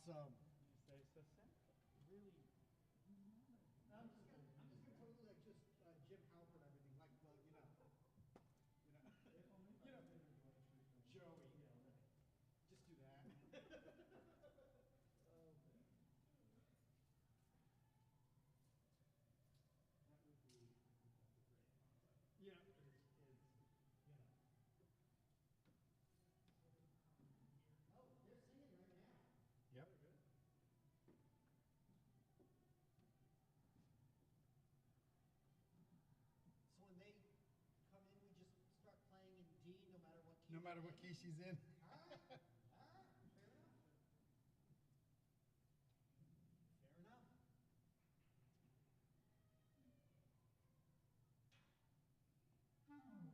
Awesome. They so simple. Really. I'm just gonna totally like just Jim Halpert everything, like Joey. Yeah, right. Just do that. Oh man. That would be great. Yeah, is you know. Oh, they're singing right now. Yep. They're good. So when they come in, we just start playing in D, no matter what key. No matter what key she's in. All right, fair enough. Fair enough.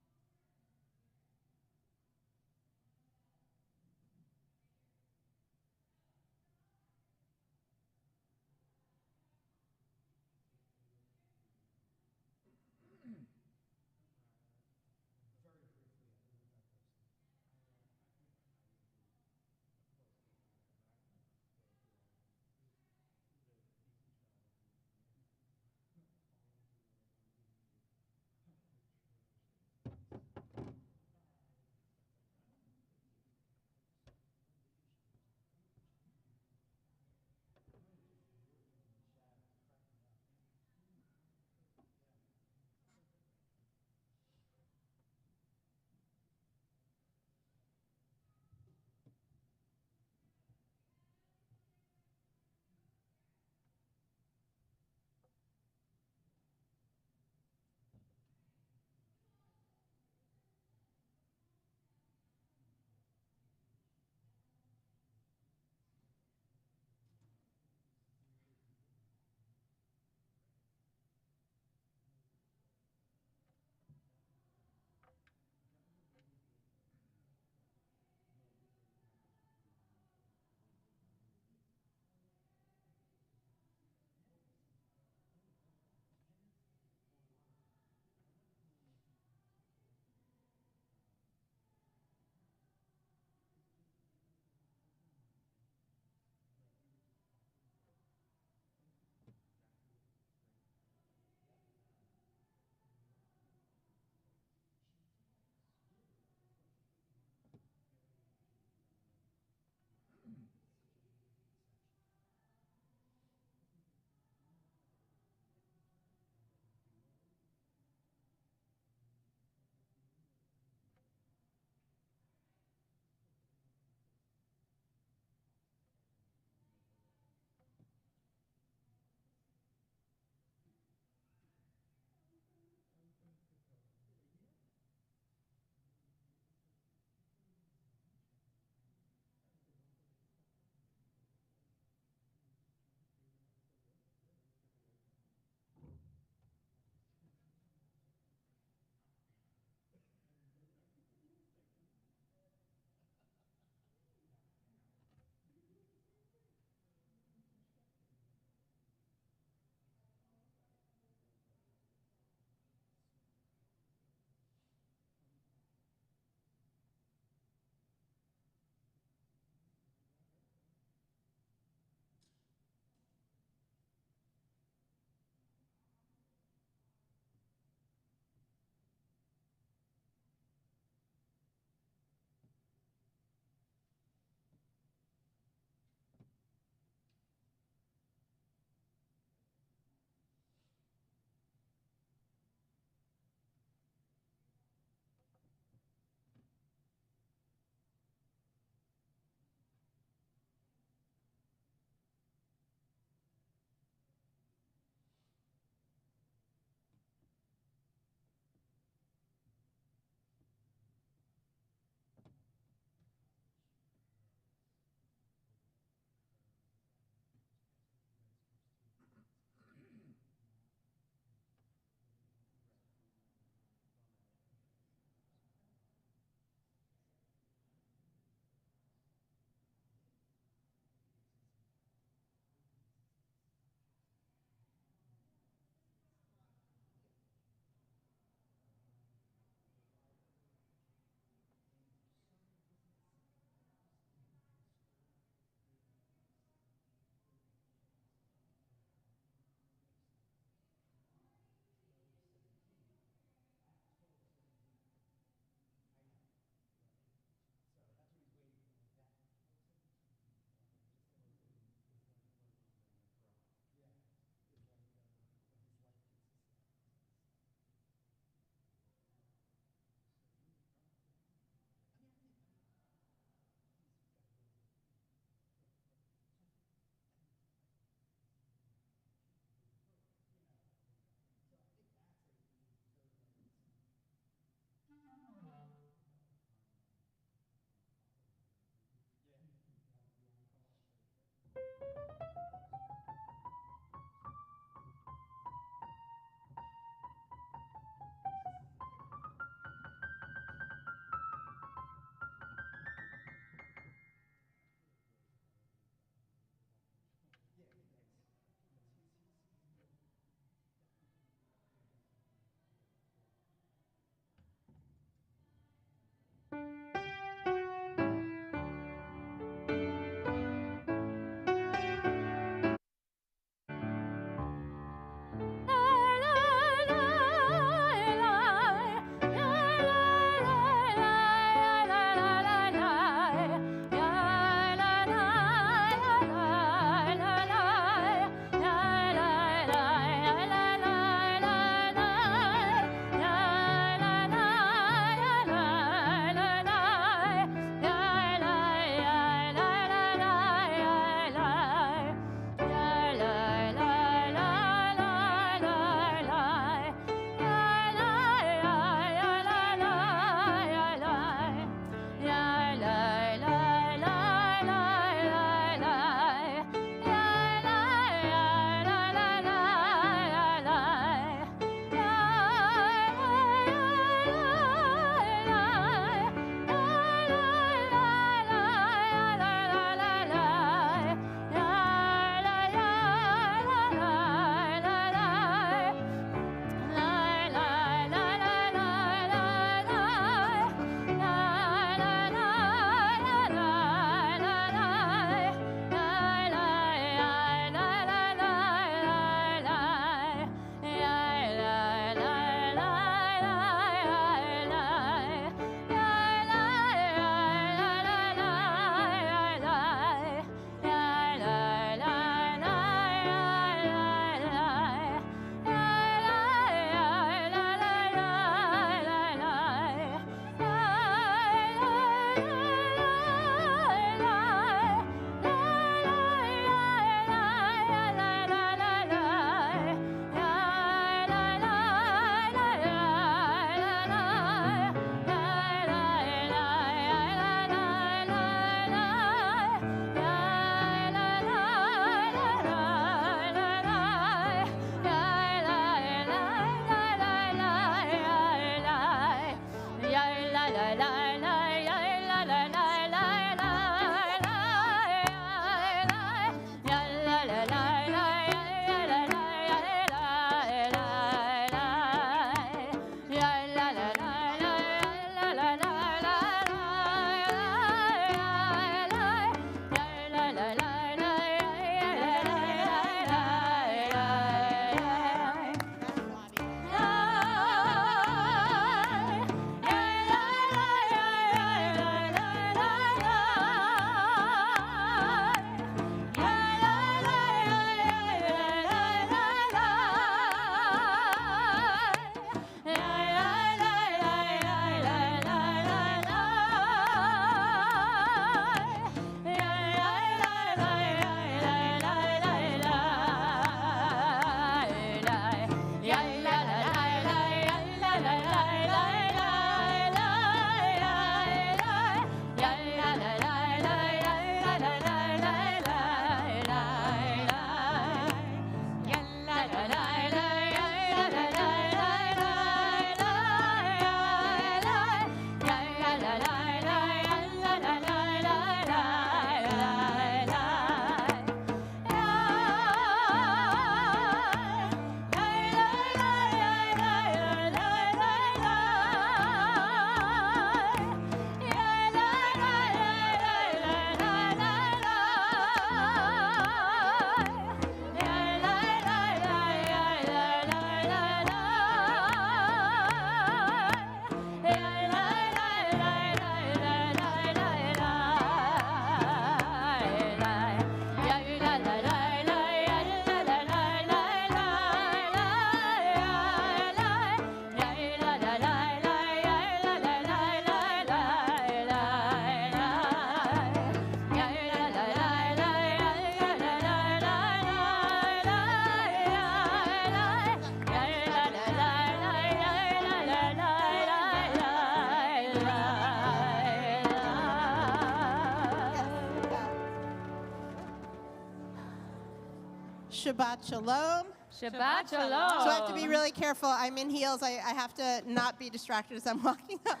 Shabbat Shalom. Shabbat Shalom. So I have to be really careful. I'm in heels. I have to not be distracted as I'm walking up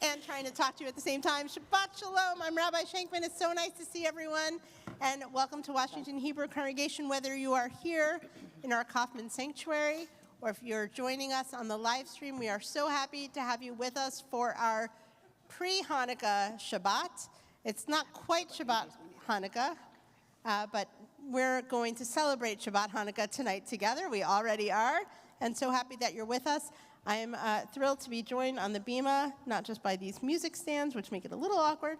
and trying to talk to you at the same time. Shabbat Shalom. I'm Rabbi Shankman. It's so nice to see everyone. And welcome to Washington Hebrew Congregation, whether you are here in our Kaufman Sanctuary or if you're joining us on the live stream. We are so happy to have you with us for our pre-Hanukkah Shabbat. It's not quite Shabbat Hanukkah, but we're going to celebrate Shabbat Hanukkah tonight together. We already are, and so happy that you're with us. I am thrilled to be joined on the bima, not just by these music stands, which make it a little awkward,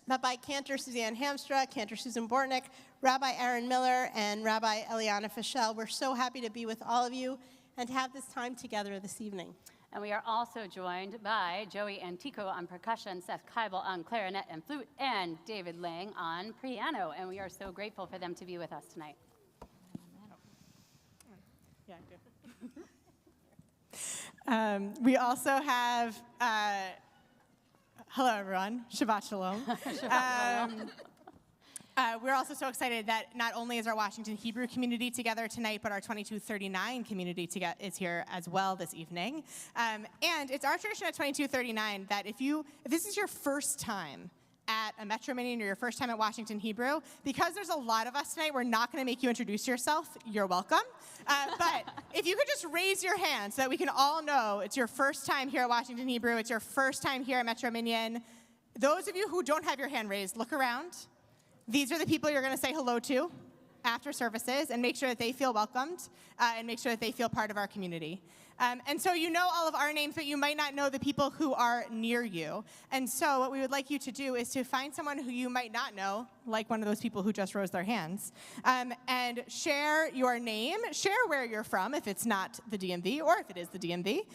but by Cantor Suzanne Hamstra, Cantor Susan Bortnick, Rabbi Aaron Miller, and Rabbi Eliana Fischel. We're so happy to be with all of you and to have this time together this evening. And we are also joined by Joey Antico on percussion, Seth Keibel on clarinet and flute, and David Lang on piano. And we are so grateful for them to be with us tonight. Yeah, I do. We also have, hello everyone, Shabbat Shalom. We're also so excited that not only is our Washington Hebrew community together tonight, but our 2239 community is here as well this evening. And it's our tradition at 2239 that if this is your first time at a Metro Mini or your first time at Washington Hebrew, because there's a lot of us tonight, we're not going to make you introduce yourself. You're welcome. But if you could just raise your hand so that we can all know it's your first time here at Washington Hebrew, it's your first time here at Metro Minion. Those of you who don't have your hand raised, look around. These are the people you're going to say hello to after services and make sure that they feel welcomed and make sure that they feel part of our community. And so you know all of our names, but you might not know the people who are near you. And so what we would like you to do is to find someone who you might not know, like one of those people who just rose their hands, and share your name, share where you're from if it's not the DMV or if it is the DMV,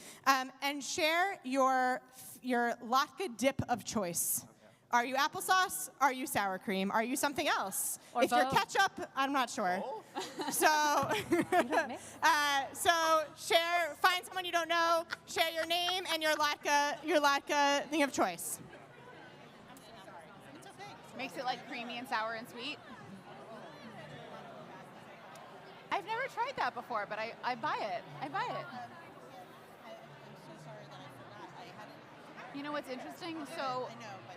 and share your latke dip of choice. Are you applesauce? Are you sour cream? Are you something else? Or if both. you're ketchup, I'm not sure. So, find someone you don't know, share your name and your latke thing of choice. Makes it like creamy and sour and sweet. I've never tried that before, but I buy it. I buy it. I'm so sorry that I forgot. I hadn't. You know what's interesting? So I know, but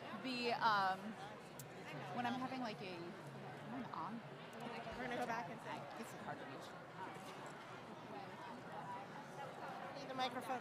when I'm having like am I on? We're going to go back and say. This is hard to reach. need the microphone.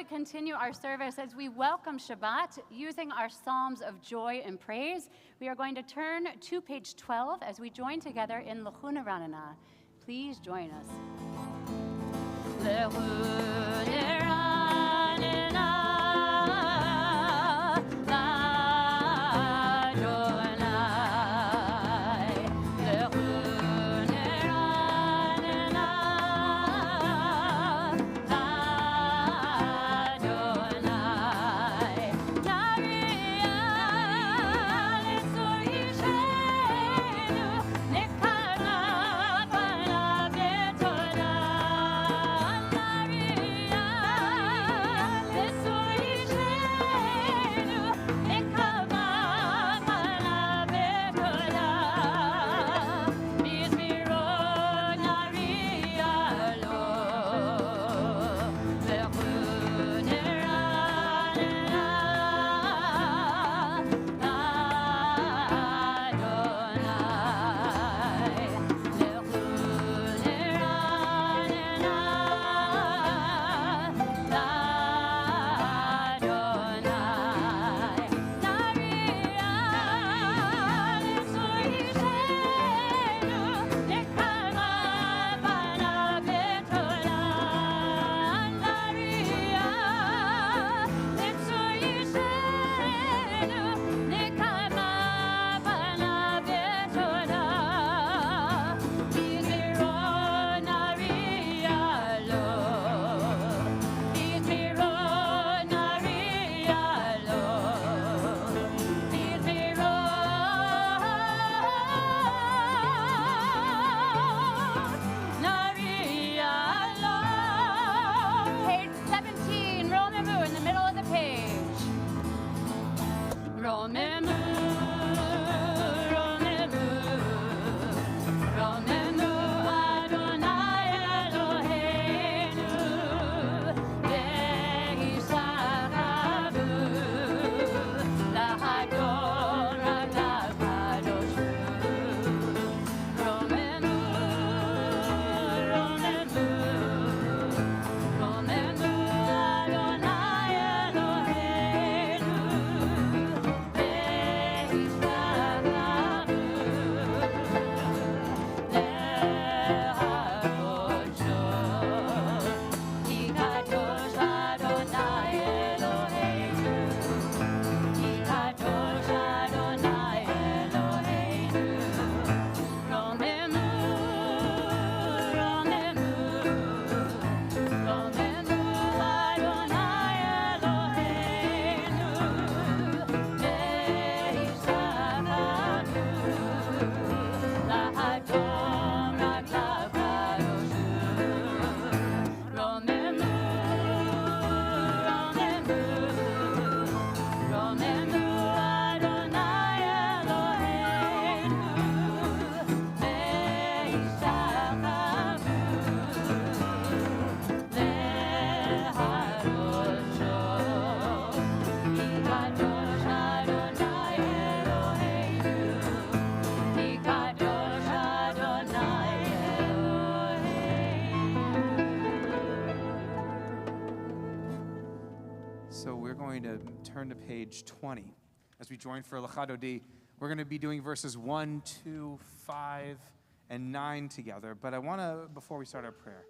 Continue our service as we welcome Shabbat using our Psalms of joy and praise. We are going to turn to page 12 as we join together in L'chuna Ranana. Please join us. L'chuna So we're going to turn to page 20 as we join for Lecha Dodi. We're going to be doing verses 1, 2, 5, and 9 together. But I want to, before we start our prayer,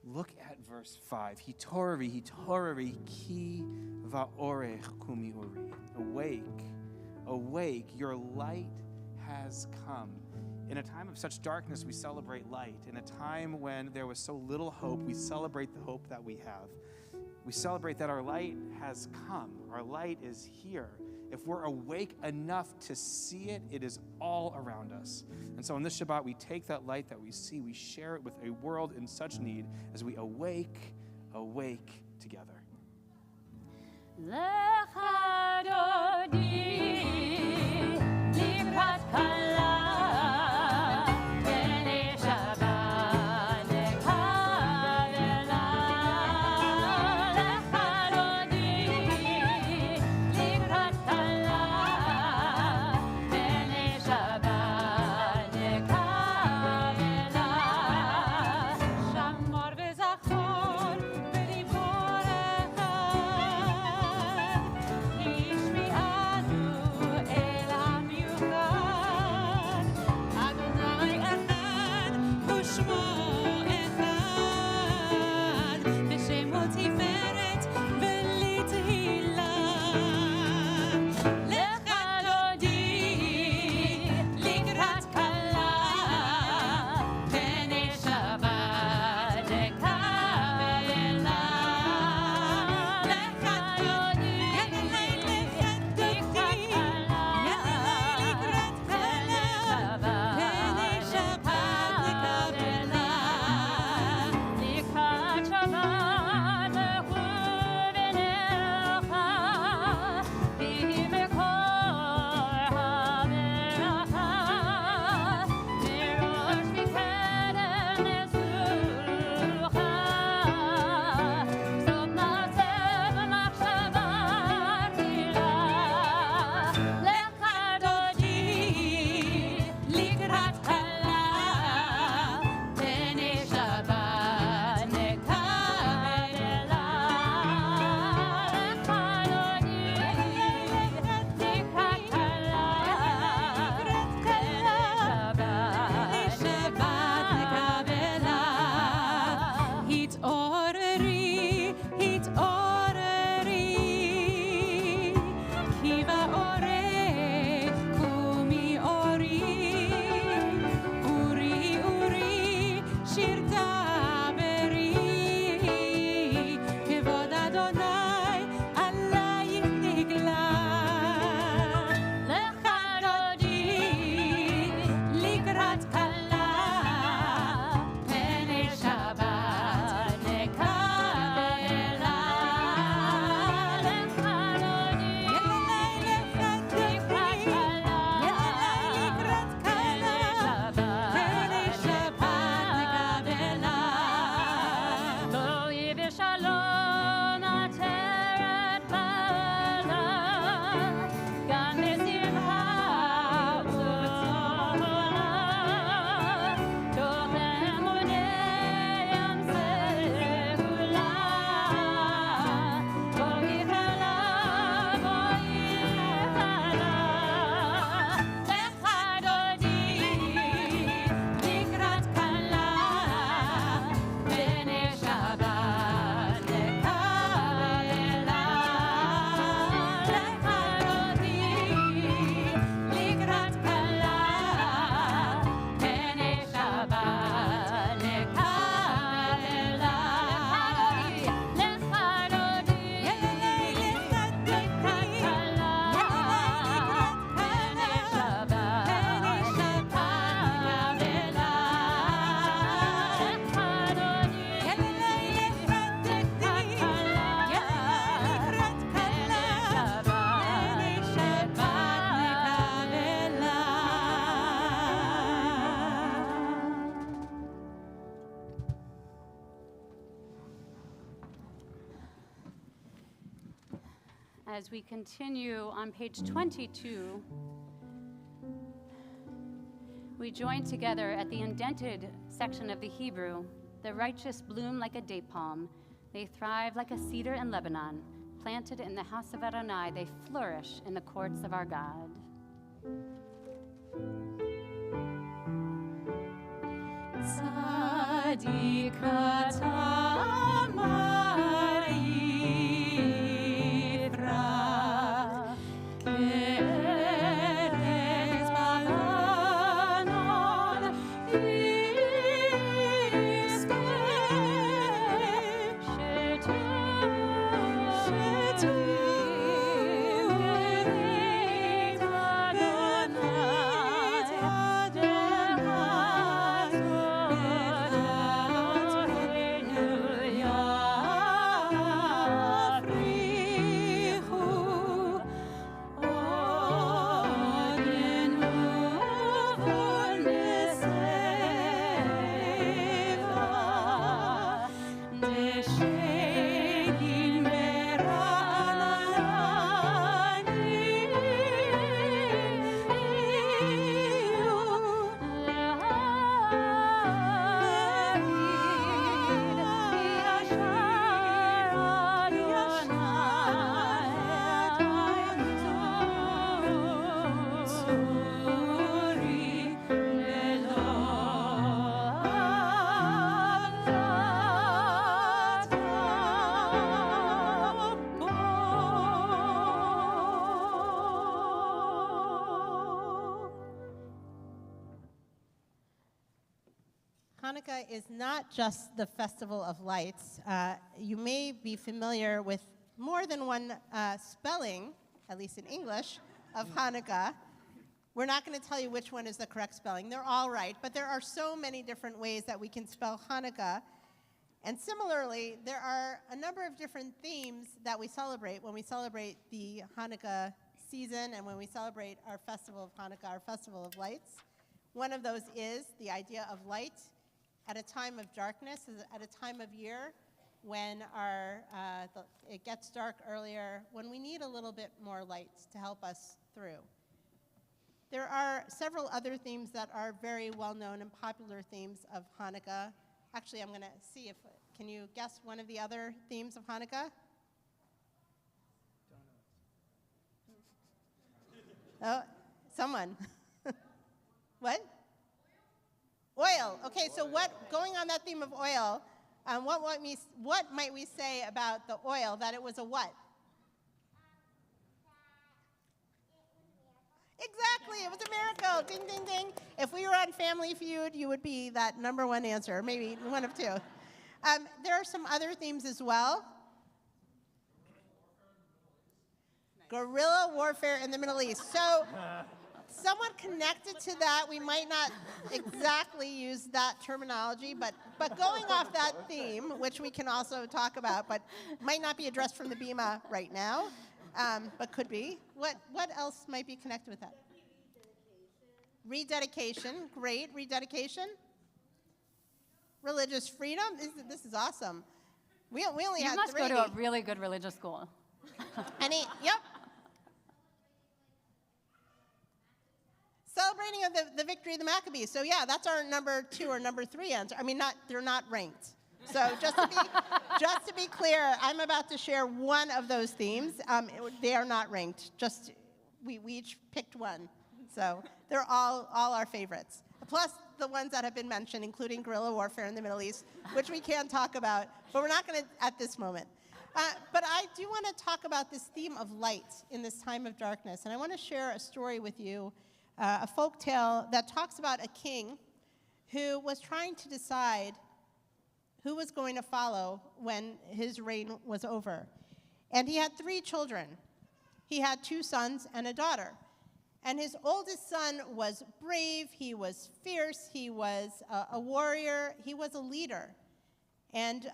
look at verse 5. Hitorari ki va'orech kumi ori. Awake, awake, your light has come. In a time of such darkness, we celebrate light. In a time when there was so little hope, we celebrate the hope that we have. We celebrate that our light has come. Our light is here. If we're awake enough to see it, it is all around us. And so on this Shabbat, we take that light that we see, we share it with a world in such need as we awake together. Lecha Dodi, likrat kala. As we continue on page 22, we join together at the indented section of the Hebrew. The righteous bloom like a date palm. They thrive like a cedar in Lebanon. Planted in the house of Adonai, they flourish in the courts of our God. Hanukkah is not just the festival of lights. You may be familiar with more than one spelling, at least in English, of Hanukkah. We're not going to tell you which one is the correct spelling. They're all right, but there are so many different ways that we can spell Hanukkah. And similarly, there are a number of different themes that we celebrate when we celebrate the Hanukkah season and when we celebrate our festival of Hanukkah, our festival of lights. One of those is the idea of light at a time of darkness, at a time of year when it gets dark earlier, when we need a little bit more light to help us through. There are several other themes that are very well-known and popular themes of Hanukkah. Actually, I'm going to see if, can you guess one of the other themes of Hanukkah? Oh, someone. What? Oil. Okay, so going on that theme of oil, what might we say about the oil, that it was a what? Exactly, it was a miracle. Ding, ding, ding. If we were on Family Feud, you would be that number one answer, maybe one of two. There are some other themes as well. Guerrilla warfare in the Middle East. So, somewhat connected to that, we might not exactly use that terminology, but going off that theme, which we can also talk about, but might not be addressed from the Bima right now, but could be. What else might be connected with that? Rededication. Great. Rededication. Religious freedom. This is awesome. We only had 3. You must go to a really good religious school. Yep. Celebrating of the victory of the Maccabees. So yeah, that's our number 2 or number 3 answer. I mean, they're not ranked. So just to be clear, I'm about to share one of those themes. They are not ranked. Just we each picked one. So they're all our favorites. Plus the ones that have been mentioned, including guerrilla warfare in the Middle East, which we can talk about, but we're not going to at this moment. But I do want to talk about this theme of light in this time of darkness, and I want to share a story with you. A folk tale that talks about a king who was trying to decide who was going to follow when his reign was over. And he had 3 children. He had 2 sons and a daughter. And his oldest son was brave, he was fierce, he was a warrior, he was a leader. And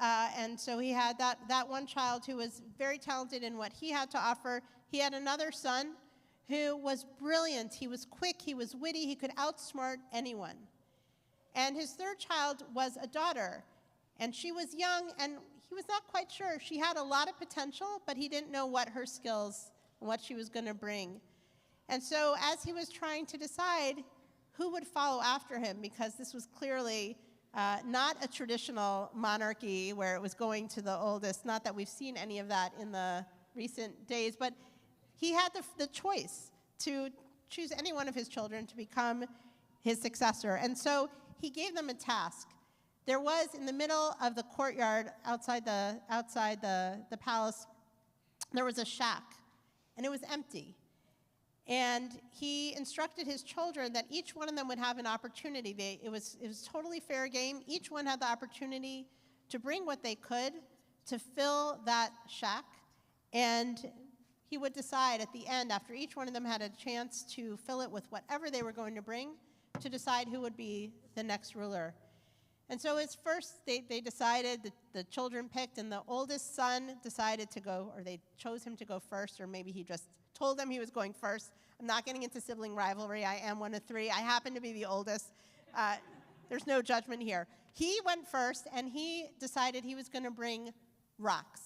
so he had that one child who was very talented in what he had to offer. He had another son who was brilliant. He was quick, he was witty, he could outsmart anyone. And his 3rd child was a daughter, and she was young, and he was not quite sure. She had a lot of potential, but he didn't know what her skills and what she was going to bring. And so as he was trying to decide who would follow after him, because this was clearly not a traditional monarchy where it was going to the oldest, not that we've seen any of that in the recent days, but he had the choice to choose any one of his children to become his successor. And so he gave them a task. There was, in the middle of the courtyard outside the palace, there was a shack, and it was empty. And he instructed his children that each one of them would have an opportunity. It was totally fair game. Each one had the opportunity to bring what they could to fill that shack. And he would decide at the end, after each one of them had a chance to fill it with whatever they were going to bring, to decide who would be the next ruler. And so it's first, they decided, the children picked, and the oldest son decided to go, or they chose him to go first, or maybe he just told them he was going first. I'm not getting into sibling rivalry. I am one of three. I happen to be the oldest. There's no judgment here. He went first, and he decided he was going to bring rocks.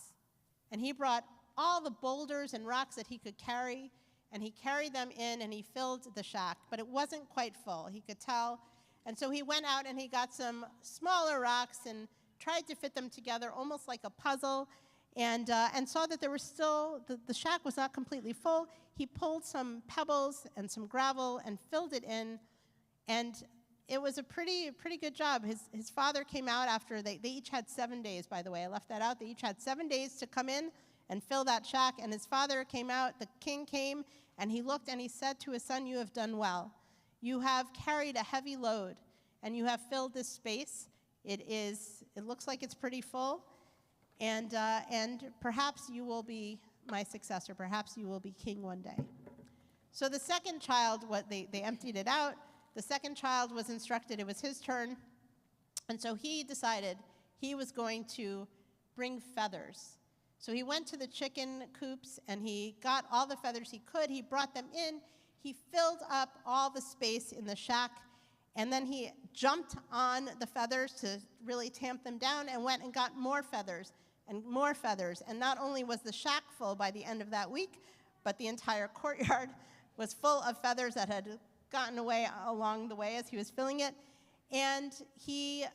And he brought all the boulders and rocks that he could carry, and he carried them in, and he filled the shack. But it wasn't quite full, he could tell. And so he went out and he got some smaller rocks and tried to fit them together almost like a puzzle, and saw that there was still, the shack was not completely full. He pulled some pebbles and some gravel and filled it in, and it was a pretty good job. His father came out after, they each had 7 days, by the way. I left that out. They each had 7 days to come in and fill that shack, and his father came out, the king came, and he looked and he said to his son, "You have done well. You have carried a heavy load, and you have filled this space. It looks like it's pretty full, and perhaps you will be my successor. Perhaps you will be king one day." So the second child, they emptied it out. The second child was instructed it was his turn, and so he decided he was going to bring feathers. So he went to the chicken coops, and he got all the feathers he could. He brought them in. He filled up all the space in the shack, and then he jumped on the feathers to really tamp them down and went and got more feathers and more feathers. And not only was the shack full by the end of that week, but the entire courtyard was full of feathers that had gotten away along the way as he was filling it. And he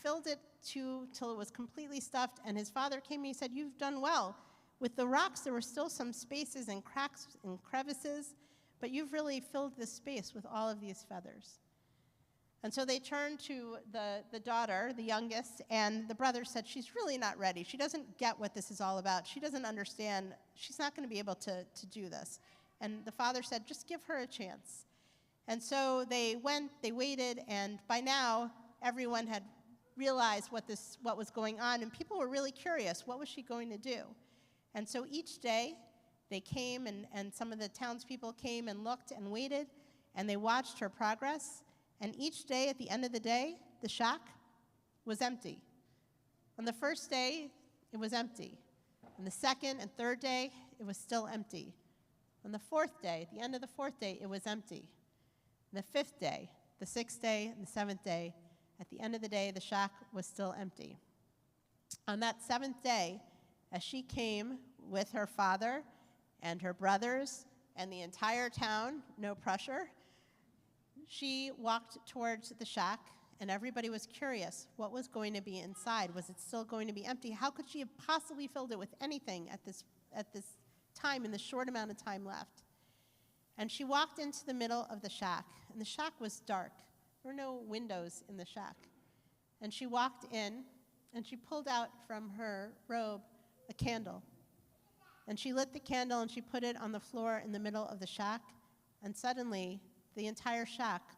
filled it till it was completely stuffed, and his father came and he said, "You've done well. With the rocks, there were still some spaces and cracks and crevices, but you've really filled this space with all of these feathers." And so they turned to the daughter, the youngest, and the brother said, "She's really not ready. She doesn't get what this is all about. She doesn't understand. She's not going to be able to do this." And the father said, "Just give her a chance." And so they went, they waited, and by now, everyone had realized what was going on, and people were really curious. What was she going to do? And so each day, they came, and some of the townspeople came and looked and waited, and they watched her progress. And each day, at the end of the day, the shack was empty. On the first day, it was empty. On the second and third day, it was still empty. On the fourth day, at the end of the fourth day, it was empty. On the fifth day, the sixth day, and the seventh day, at the end of the day, the shack was still empty. On that seventh day, as she came with her father and her brothers and the entire town, no pressure, she walked towards the shack, and everybody was curious what was going to be inside. Was it still going to be empty? How could she have possibly filled it with anything at this time, in the short amount of time left? And she walked into the middle of the shack, and the shack was dark. There were no windows in the shack. And she walked in, and she pulled out from her robe a candle. And she lit the candle, and she put it on the floor in the middle of the shack, and suddenly, the entire shack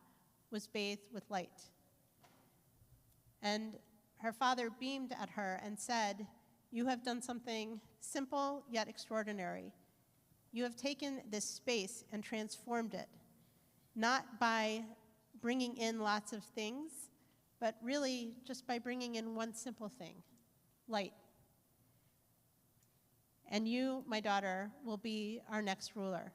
was bathed with light. And her father beamed at her and said, "You have done something simple yet extraordinary. You have taken this space and transformed it, not by bringing in lots of things, but really just by bringing in one simple thing, light. And you, my daughter, will be our next ruler."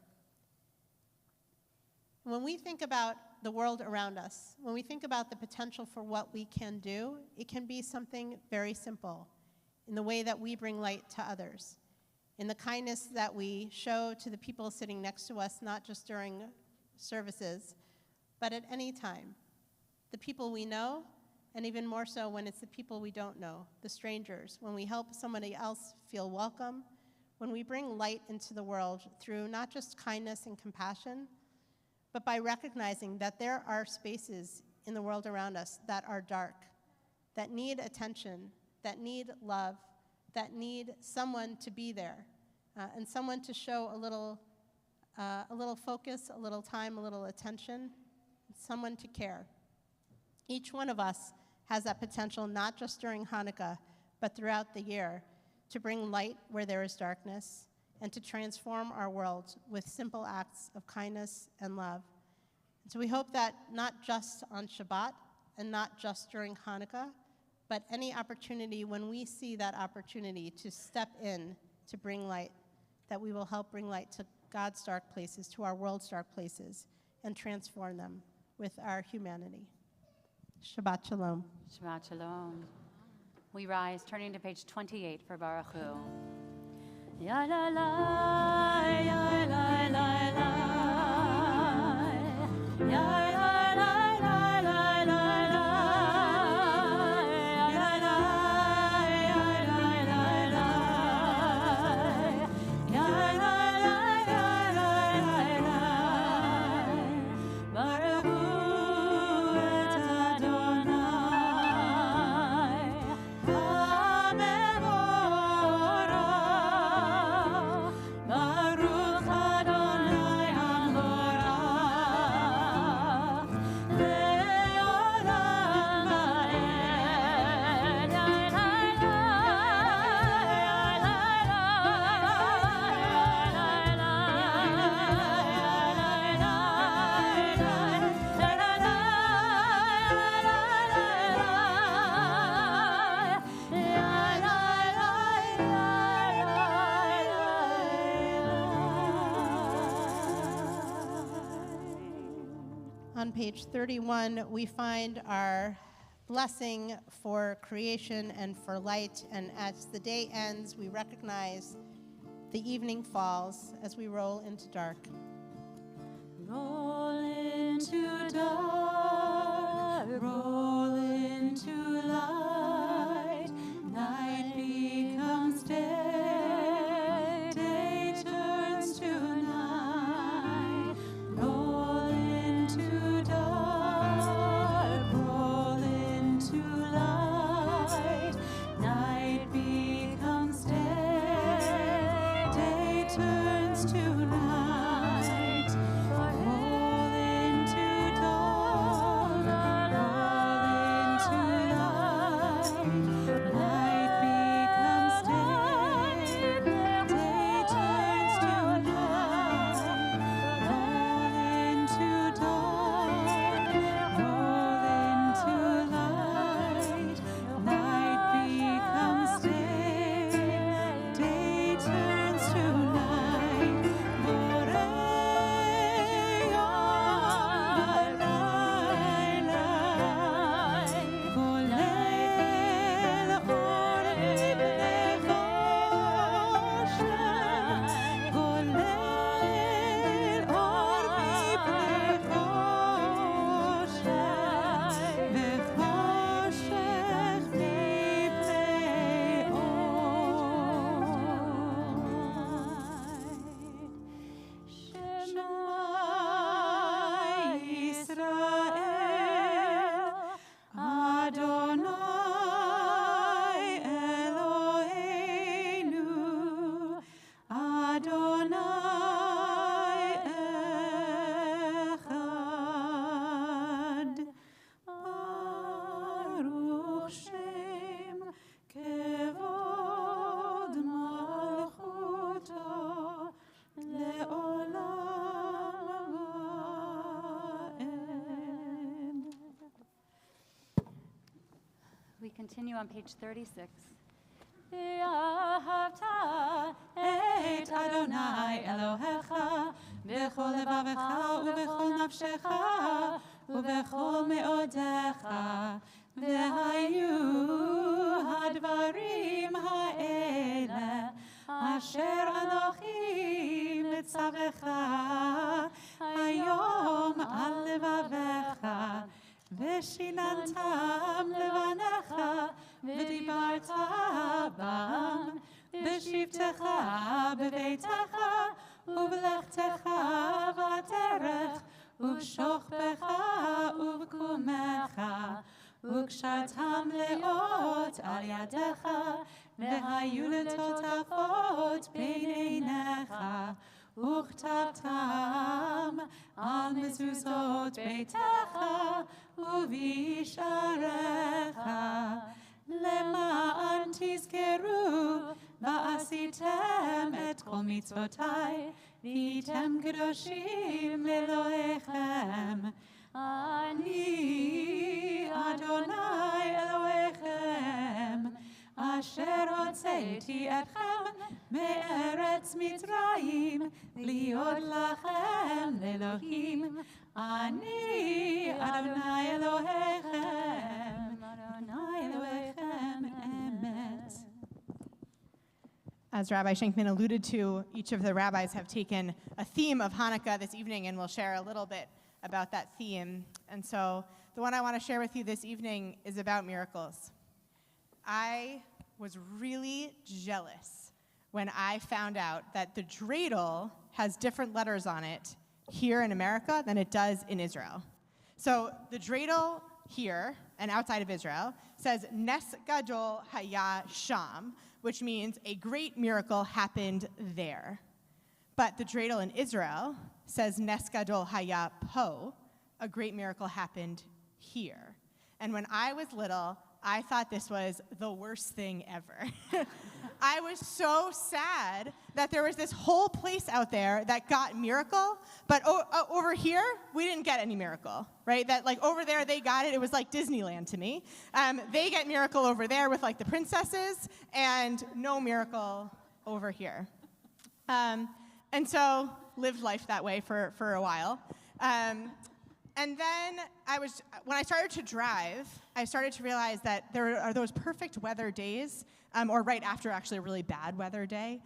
When we think about the world around us, when we think about the potential for what we can do, it can be something very simple in the way that we bring light to others, in the kindness that we show to the people sitting next to us, not just during services, but at any time. The people we know, and even more so when it's the people we don't know, the strangers, when we help somebody else feel welcome, when we bring light into the world through not just kindness and compassion, but by recognizing that there are spaces in the world around us that are dark, that need attention, that need love, that need someone to be there, and someone to show a little focus, a little time, a little attention, someone to care. Each one of us has that potential, not just during Hanukkah, but throughout the year, to bring light where there is darkness, and to transform our world with simple acts of kindness and love. And so we hope that not just on Shabbat and not just during Hanukkah, but any opportunity when we see that opportunity to step in to bring light, that we will help bring light to God's dark places, to our world's dark places, and transform them with our humanity. Shabbat Shalom. Shabbat Shalom. We rise, turning to page 28 for Baruch Hu. Ya la la, ya la la la, ya la la la la la la, ya la ya la la la, ya la ya la la, Baruch Hu et Adonai. Baruch Adonai HaMorach le'olam va'ed. On page 31, we find our blessing for creation and for light. And as the day ends, we recognize the evening falls as we roll into dark. Roll into dark, roll into light, night becomes day, day turns to night. Roll into dark, roll into light, night becomes day, day turns to night. Roll into dark, roll into light, night becomes day, day turns to night. Roll into dark, roll into light, night becomes day, day turns to night. Borei yom v'layla, kolel or v'choshen, kolel or v'choshen, v'choshech v'pnei Shema Yisrael, Adonai Eloheinu, Adonai Echad. Baruch Shem Kevod Malchuto Le'olam va'ed. We continue on page 36. Ve'ahavta et Adonai Elohecha b'chol levavecha u'b'chol nafshecha u'b'chol me'odecha ve'hayu hadvarim ha'ele asher anochi mitzavecha hayom al levavecha ושיננתם לבניך ודיברת בם בשבתך בך בביתך ובלכתך בדרך ובשוכבך ובקומך וקשרתם לאות על ידך והיו לטוטפות בין עיניך וכתבתם על מזוזות ביתך ובשעריך למען תזכרו ועשיתם את כל מצוותיי והייתם קדושים לאלוהיכם אני אדוני אלוהיכם אשר הוצאתי אתכם מארץ מצרים להיות לכם לאלוהים אני אדוני אלוהיכם אדוני אלוהיכם אמת. As Rabbi Shankman alluded to, each of the rabbis have taken a theme of Hanukkah this evening, and we'll share a little bit about that theme. And so the one I want to share with you this evening is about miracles. I was really jealous when I found out that the dreidel has different letters on it here in America than it does in Israel. So the dreidel here and outside of Israel says Nes Gadol Haya Sham, which means a great miracle happened there. But the dreidel in Israel says Nes Gadol Haya Po, a great miracle happened here. And when I was little, I thought this was the worst thing ever. I was so sad that there was this whole place out there that got miracle, but over here, we didn't get any miracle, right? That like over there, they got it. It was like Disneyland to me. They get miracle over there with like the princesses and no miracle over here. And so lived life that way for a while. And then when I started to drive, I started to realize that there are those perfect weather days, or right after actually a really bad weather day,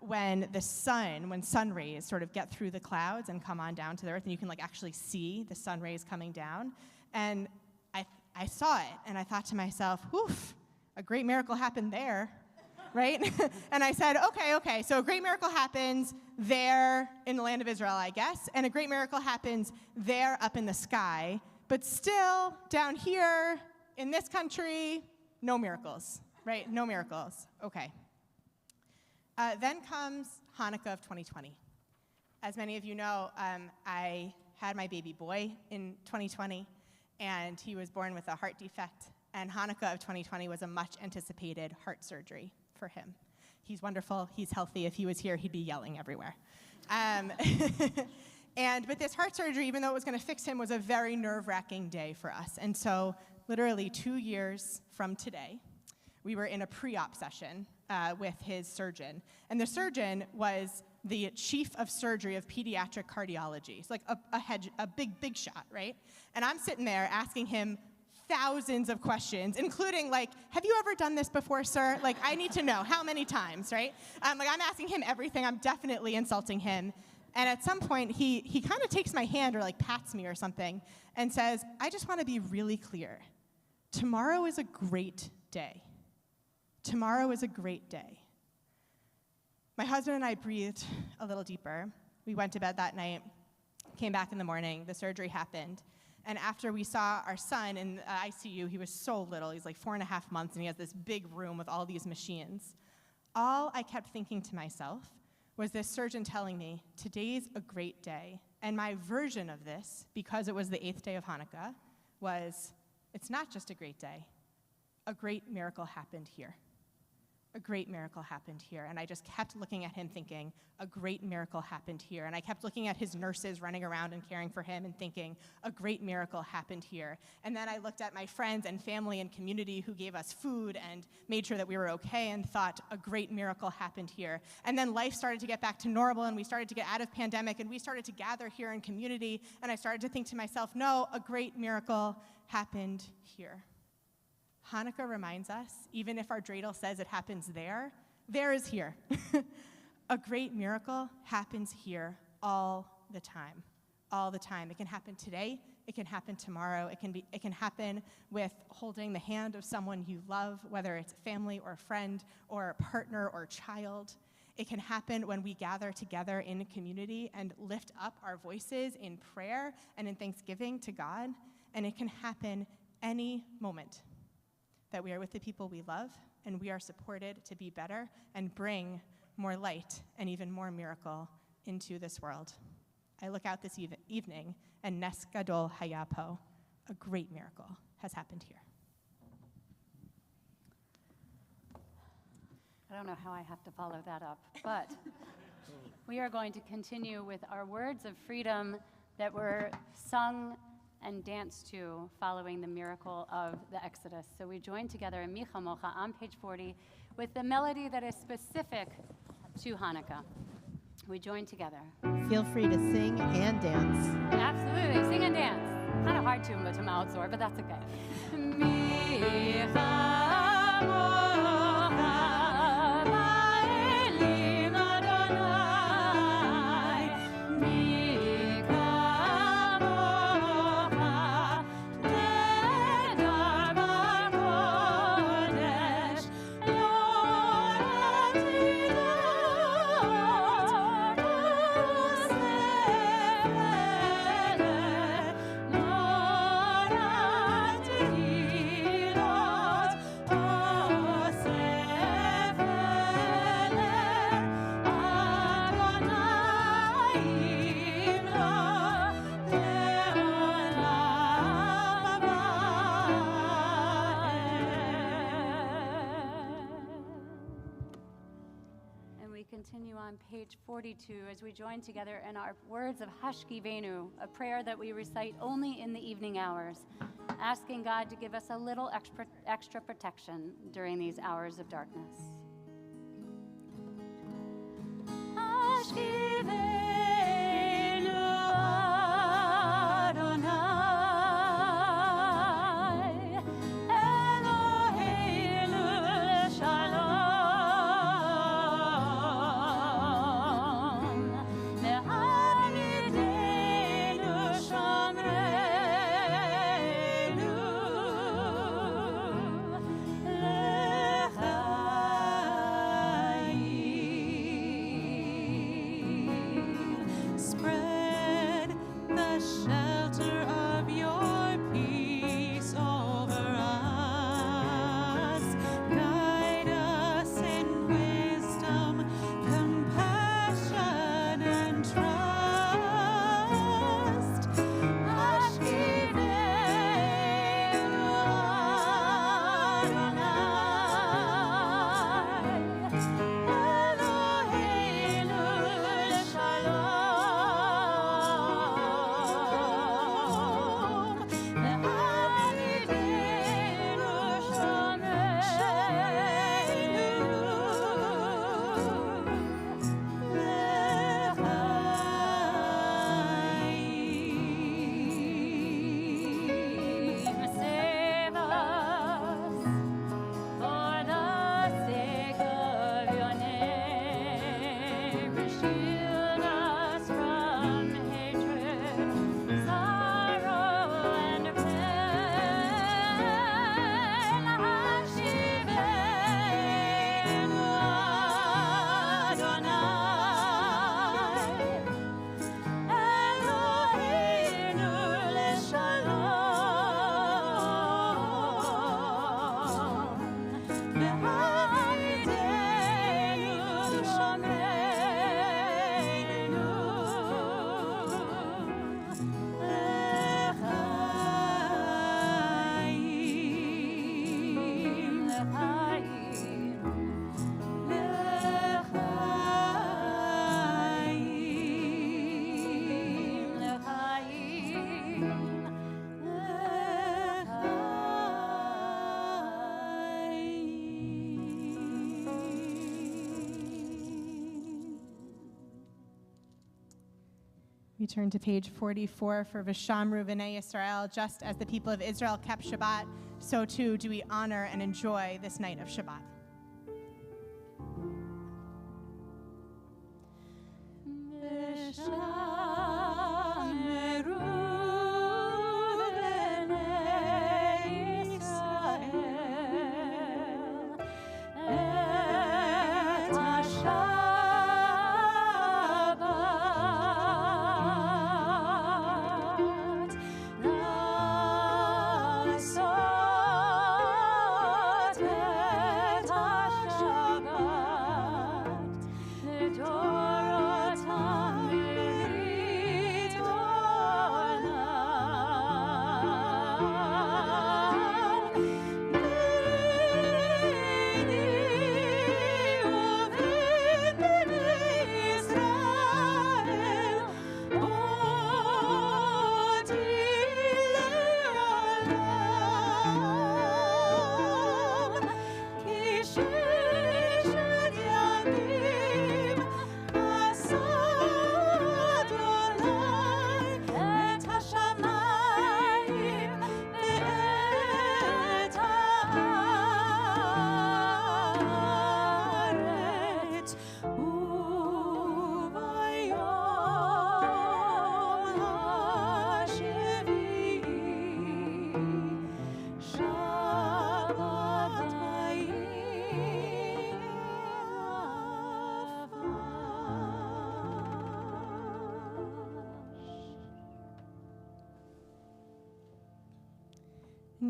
when sun rays sort of get through the clouds and come on down to the earth, and you can like actually see the sun rays coming down. And I saw it, and I thought to myself, woof, a great miracle happened there. Right? And I said, okay, so a great miracle happens there in the land of Israel, I guess, and a great miracle happens there up in the sky, but still down here in this country, no miracles, right? No miracles. Okay. Then comes Hanukkah of 2020. As many of you know, I had my baby boy in 2020, and he was born with a heart defect, and Hanukkah of 2020 was a much anticipated heart surgery for him. He's wonderful, he's healthy. If he was here, he'd be yelling everywhere. But this heart surgery, even though it was going to fix him, was a very nerve-wracking day for us. And so literally 2 years from today, we were in a pre-op session with his surgeon. And the surgeon was the chief of surgery of pediatric cardiology. It's like a big shot, right? And I'm sitting there asking him thousands of questions, including like, have you ever done this before, sir? Like, I need to know how many times, right? I'm asking him everything. I'm definitely insulting him. And at some point, he kind of takes my hand or like pats me or something and says, I just want to be really clear. Tomorrow is a great day. Tomorrow is a great day. My husband and I breathed a little deeper. We went to bed that night, came back in the morning. The surgery happened. And after we saw our son in the ICU, he was so little. He's like 4.5 months, and he has this big room with all these machines. All I kept thinking to myself was this surgeon telling me, today's a great day. And my version of this, because it was the 8th day of Hanukkah, was, it's not just a great day. A great miracle happened here. A great miracle happened here. And I just kept looking at him thinking, a great miracle happened here. And I kept looking at his nurses running around and caring for him and thinking, a great miracle happened here. And then I looked at my friends and family and community who gave us food and made sure that we were okay and thought, a great miracle happened here. And then life started to get back to normal, and we started to get out of pandemic, and we started to gather here in community, and I started to think to myself, no, a great miracle happened here. Hanukkah reminds us, even if our dreidel says it happens there is here. A great miracle happens here all the time. All the time. It can happen today. It can happen tomorrow. It can happen with holding the hand of someone you love, whether it's family or friend or partner or child. It can happen when we gather together in community and lift up our voices in prayer and in thanksgiving to God. And it can happen any moment that we are with the people we love and we are supported to be better and bring more light and even more miracle into this world. I look out this evening and Nes Gadol Hayapo, a great miracle, has happened here. I don't know how I have to follow that up, but we are going to continue with our words of freedom that were sung and danced to following the miracle of the Exodus. So we join together in Micha Mocha on page 40 with the melody that is specific to Hanukkah. We join together. Feel free to sing and dance. Absolutely, sing and dance. Kind of hard to mouth sore, but that's okay. Micha Mocha. Continue on page 42 as we join together in our words of Hashkivenu, a prayer that we recite only in the evening hours, asking God to give us a little extra protection during these hours of darkness. Hashkivenu Adonai. We turn to page 44 for V'shamru B'nai Yisrael. Just as the people of Israel kept Shabbat, so too do we honor and enjoy this night of Shabbat. Shah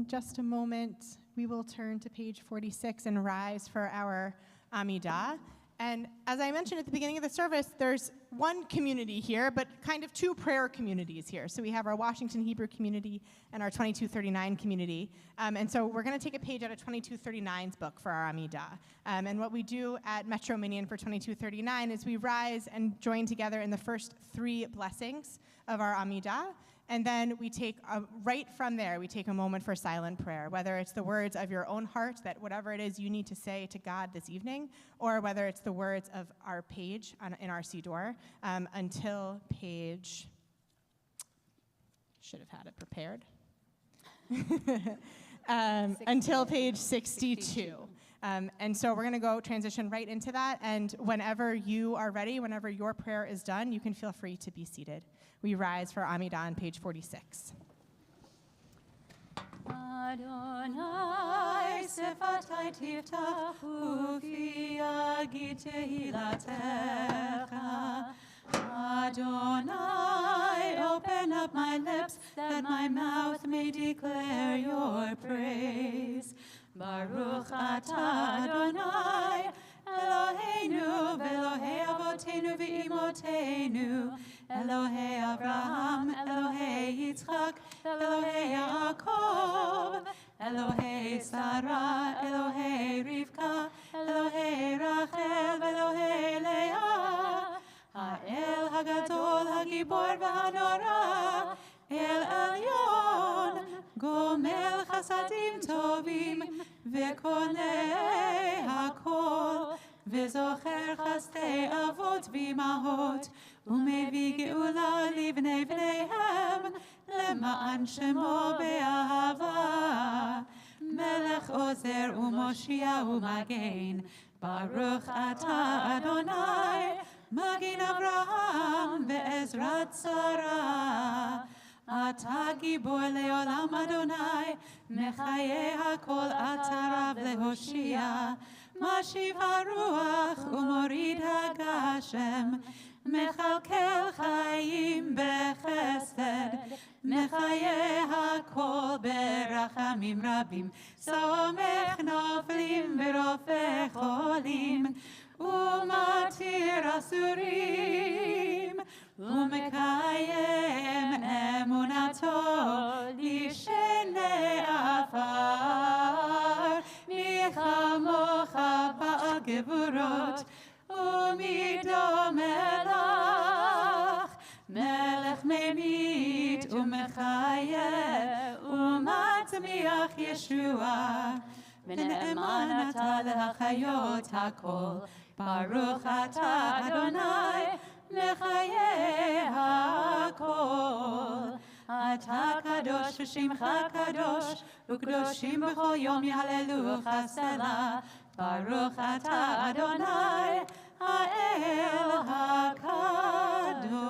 in just a moment, we will turn to page 46 and rise for our Amidah. And as I mentioned at the beginning of the service, there's one community here, but kind of two prayer communities here. So we have our Washington Hebrew community and our 2239 community. And so we're going to take a page out of 2239's book for our Amidah. And what we do at Metro Minyan for 2239 is we rise and join together in the first three blessings of our Amidah. And then we take, right from there, we take a moment for silent prayer, whether it's the words of your own heart, that whatever it is you need to say to God this evening, or whether it's the words of our page in our Siddur, until page, should have had it prepared, until page 62. And so we're going to go transition right into that, and whenever you are ready, whenever your prayer is done, you can feel free to be seated. We rise for Amidah on page 46. Adonai sefatai tiftachu ki yagid tehilatecha. Adonai, open up my lips that my mouth may declare your praise. Baruch atah Adonai, Eloheinu ve'Elohei avotenu ve'imotenu, Elohei Avraham, Elohei Yitzchak, Elohei Yaakov, Elohei Sarah, Elohei Rivka, Elohei Rachel, Elohei Leah, Ha'el Hagadol, Hagibor v'Hanora, El Elyon, Gomel Chasadim Tovim, Ve'konei Hakol, Ve'zocher Chastei Avot v'Imahot, U'mevii Geula livnei bneihem, Lema'an Shemo be'ahava, Melech Ozer u'Moshia u'Magen, Baruch atah Adonai, Magen Avraham ve'Ezrat Sarah. אתה גיבור לעולם אדוני, מחיה הכל אתה רב להושיע, משיב הרוח ומוריד הגשם, מכלכל חיים בחסד, מחיה הכל ברחמים רבים, סומך נופלים ורופא חולים, ומתיר אסורים, ומקיים אמונתו לשני עפר, מי כמוך בעל גבורות ומי דומה לך, מלך ממית ומחיה ומצמיח ישועה, ונאמן אתה להחיות הכל, ברוך אתה אדוני לחיי הכל. אתה קדוש ושמך קדוש, וקדושים בכל יום יהללוך סלה. ברוך אתה אדוני האל הקדוש.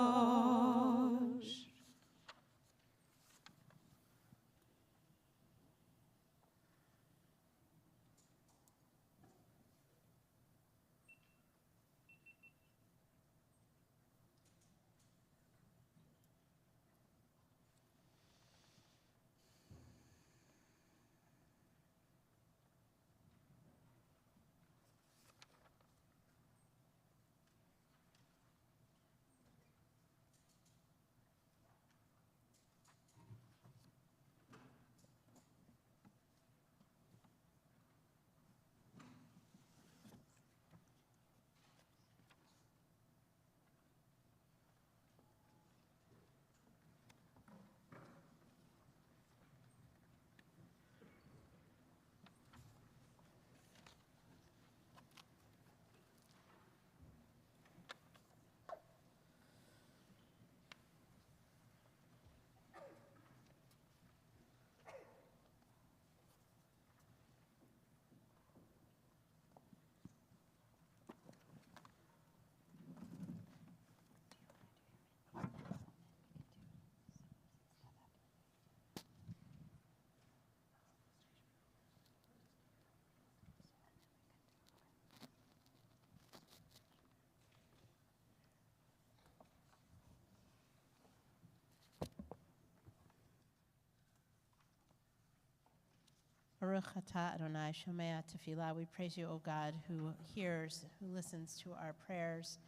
Baruch atah Adonai shomea tefillah. We praise you, O God, who hears, who listens to our prayers.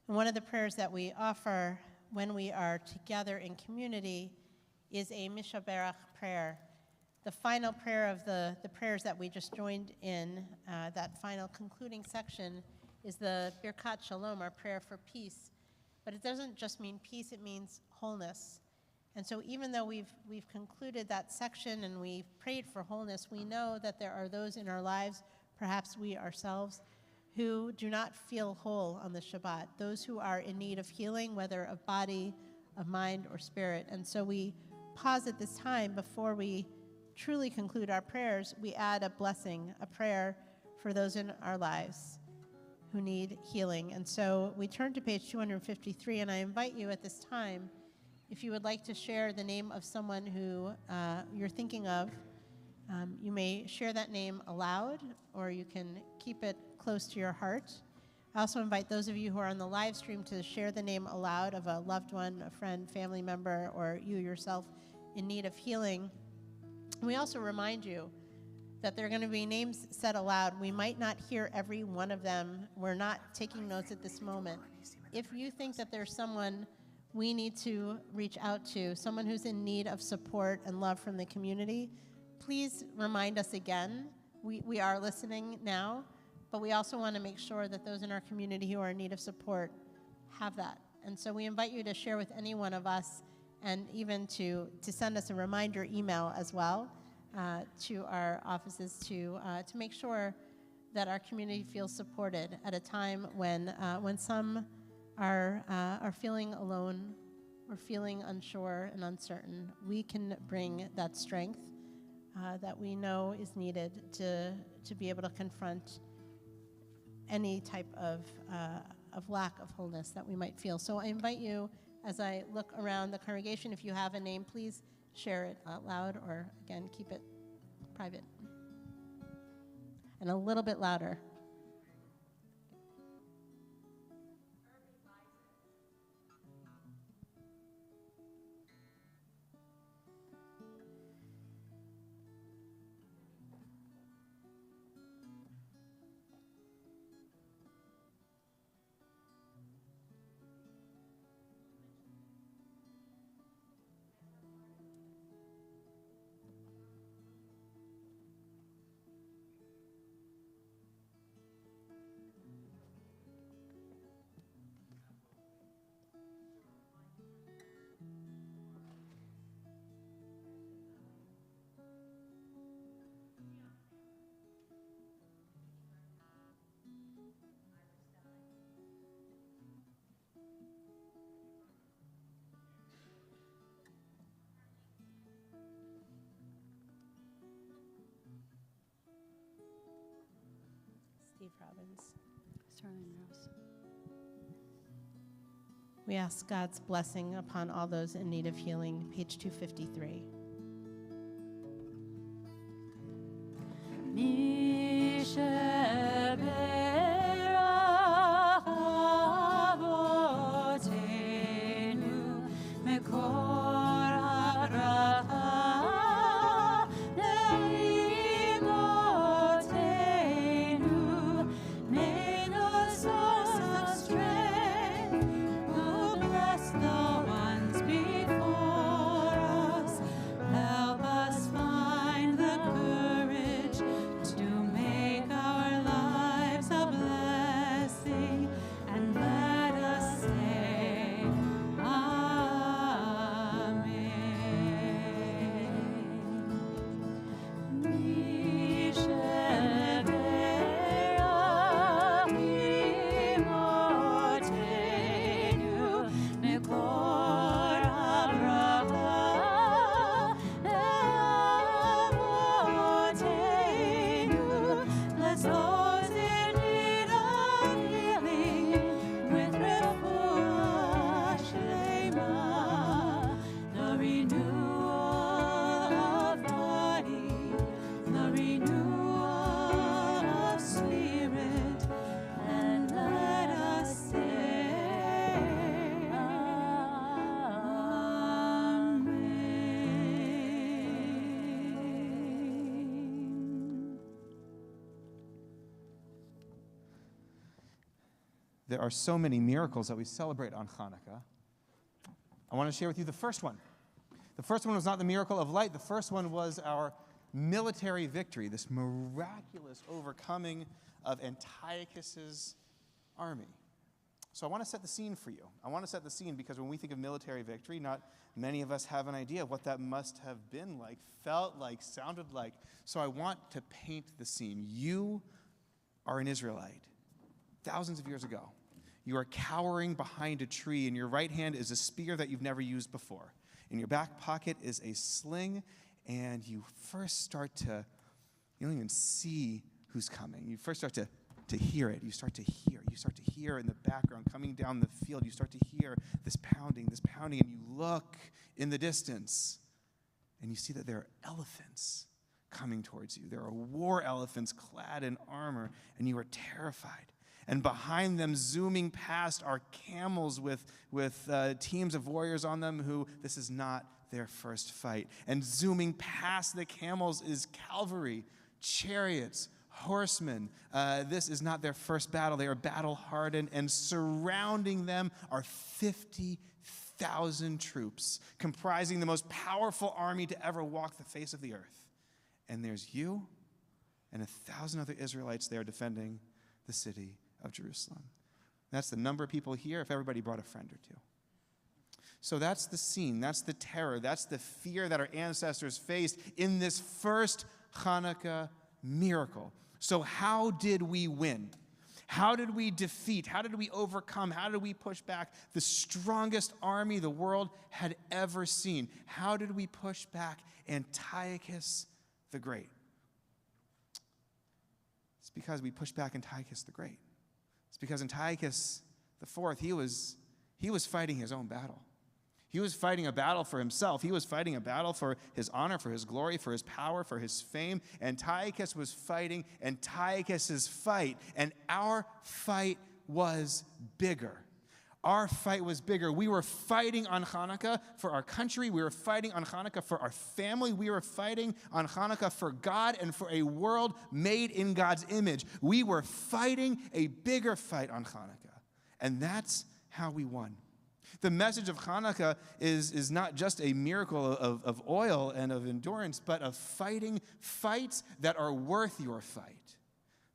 And one of the prayers that we offer when we are together in community is a Mishaberach prayer. The final prayer of the prayers that we just joined in, that final concluding section, is the Birkat Shalom, our prayer for peace. But it doesn't just mean peace, it means wholeness. And so even though we've concluded that section and we've prayed for wholeness, we know that there are those in our lives, perhaps we ourselves, who do not feel whole on the Shabbat, those who are in need of healing, whether of body, of mind, or spirit. And so we pause at this time before we truly conclude our prayers. We add a blessing, a prayer for those in our lives who need healing. And so we turn to page 253, and I invite you at this time, if you would like to share the name of someone who you're thinking of, you may share that name aloud, or you can keep it close to your heart. I also invite those of you who are on the live stream to share the name aloud of a loved one, a friend, family member, or you yourself in need of healing. We also remind you that there are going to be names said aloud. We might not hear every one of them. We're not taking notes at this moment. If you think that there's someone we need to reach out to, someone who's in need of support and love from the community, please remind us again. We are listening now, but we also want to make sure that those in our community who are in need of support have that. And so we invite you to share with any one of us, and even to send us a reminder email as well to our offices to make sure that our community feels supported at a time when some are feeling alone or feeling unsure and uncertain. We can bring that strength that we know is needed to be able to confront any type of lack of wholeness that we might feel. So I invite you, as I look around the congregation, if you have a name, please share it out loud, or again, keep it private. And a little bit louder. Steve Robbins. Sterling Rose. We ask God's blessing upon all those in need of healing. Page 253. there are so many miracles that we celebrate on Hanukkah. I want to share with you the first one. The first one was not the miracle of light. The first one was our military victory, this miraculous overcoming of Antiochus's army. So I want to set the scene for you. I want to set the scene because when we think of military victory, not many of us have an idea of what that must have been like, felt like, sounded like. So I want to paint the scene. You are an Israelite thousands of years ago. You are cowering behind a tree. In your right hand is a spear that you've never used before. In your back pocket is a sling, and you first start to, you don't even see who's coming. You first start to hear it. You start to hear in the background, coming down the field. You start to hear this pounding, and you look in the distance, and you see that there are elephants coming towards you. There are war elephants clad in armor, and you are terrified. And behind them, zooming past, are camels with teams of warriors on them who, this is not their first fight. And zooming past the camels is cavalry, chariots, horsemen. This is not their first battle. They are battle-hardened, and surrounding them are 50,000 troops, comprising the most powerful army to ever walk the face of the earth. And there's you and 1,000 other Israelites there defending the city of Jerusalem. That's the number of people here if everybody brought a friend or two. So that's the scene, that's the terror, that's the fear that our ancestors faced in this first Hanukkah miracle. So how did we win? How did we defeat? How did we overcome? How did we push back the strongest army the world had ever seen? How did we push back Antiochus the Great? It's because we pushed back Antiochus the Great. It's because Antiochus IV, he was fighting his own battle. He was fighting a battle for himself. He was fighting a battle for his honor, for his glory, for his power, for his fame. Antiochus was fighting Antiochus's fight, and our fight was bigger. Our fight was bigger. We were fighting on Hanukkah for our country. We were fighting on Hanukkah for our family. We were fighting on Hanukkah for God and for a world made in God's image. We were fighting a bigger fight on Hanukkah, and that's how we won. The message of Hanukkah is not just a miracle of oil and of endurance, but of fighting fights that are worth your fight.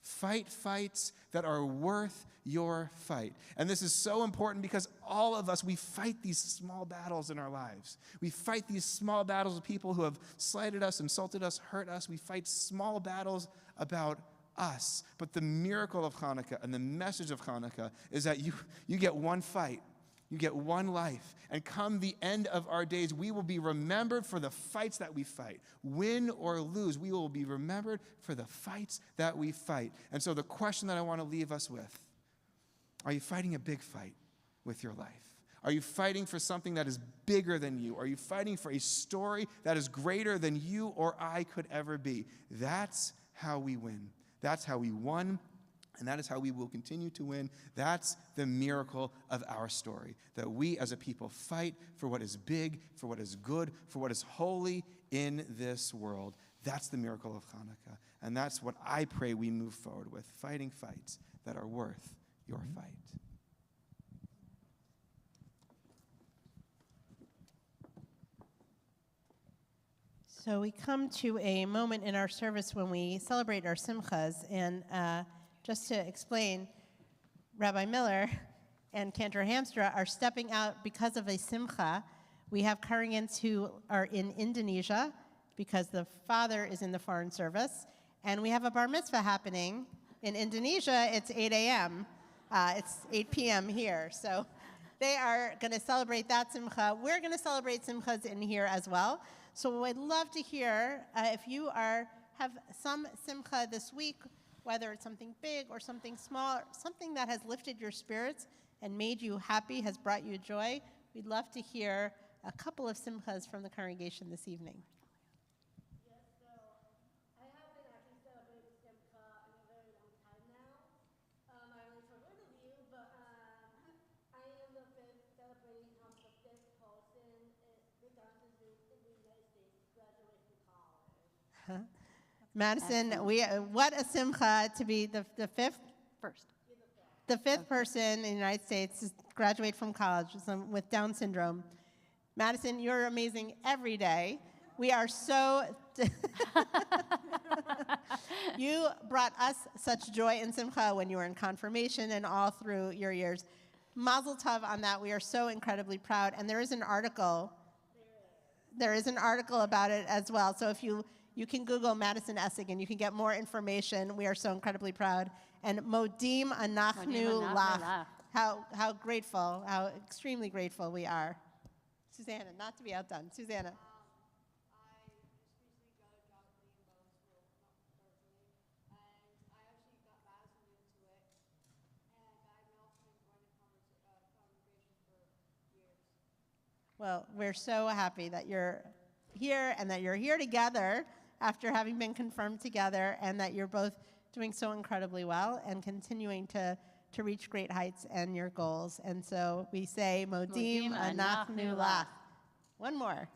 Fight fights that are worth your fight. And this is so important because all of us, we fight these small battles in our lives. We fight these small battles with people who have slighted us, insulted us, hurt us. We fight small battles about us. But the miracle of Hanukkah and the message of Hanukkah is that you get one fight. You get one life. And come the end of our days, we will be remembered for the fights that we fight. Win or lose, we will be remembered for the fights that we fight. And so the question that I want to leave us with, are you fighting a big fight with your life? Are you fighting for something that is bigger than you? Are you fighting for a story that is greater than you or I could ever be? That's how we win. That's how we won. And that is how we will continue to win. That's the miracle of our story, that we as a people fight for what is big, for what is good, for what is holy in this world. That's the miracle of Hanukkah. And that's what I pray we move forward with, fighting fights that are worth your fight. So we come to a moment in our service when we celebrate our simchas, and just to explain, Rabbi Miller and Cantor Hamstra are stepping out because of a simcha. We have Koreans who are in Indonesia because the father is in the foreign service, and we have a bar mitzvah happening. In Indonesia, it's 8 a.m. It's 8 p.m. here, so they are going to celebrate that simcha. We're going to celebrate simchas in here as well. So I'd love to hear if you have some simcha this week, whether it's something big or something small, something that has lifted your spirits and made you happy, has brought you joy. We'd love to hear a couple of simchas from the congregation this evening. Yes, so I have been actually celebrating Simcha in a very long time now. I only told one of you, but I am celebrating Hanukkah this person because in the United States graduate from college. Madison, what a simcha to be the fifth? the fifth person in the United States to graduate from college with Down syndrome. Madison, you're amazing every day. We are so... You brought us such joy and simcha when you were in confirmation and all through your years. Mazel tov on that. We are so incredibly proud. And there is an article. There is an article about it as well. So if you can Google Madison Essig and you can get more information. We are so incredibly proud. And Modim Anachnu Lach. How grateful, how extremely grateful we are. Susanna, not to be outdone. Susanna. Well, we're so happy that you're here and that you're here together after having been confirmed together, and that you're both doing so incredibly well and continuing to reach great heights and your goals. And so we say, Modim Anachnu Lach. One more.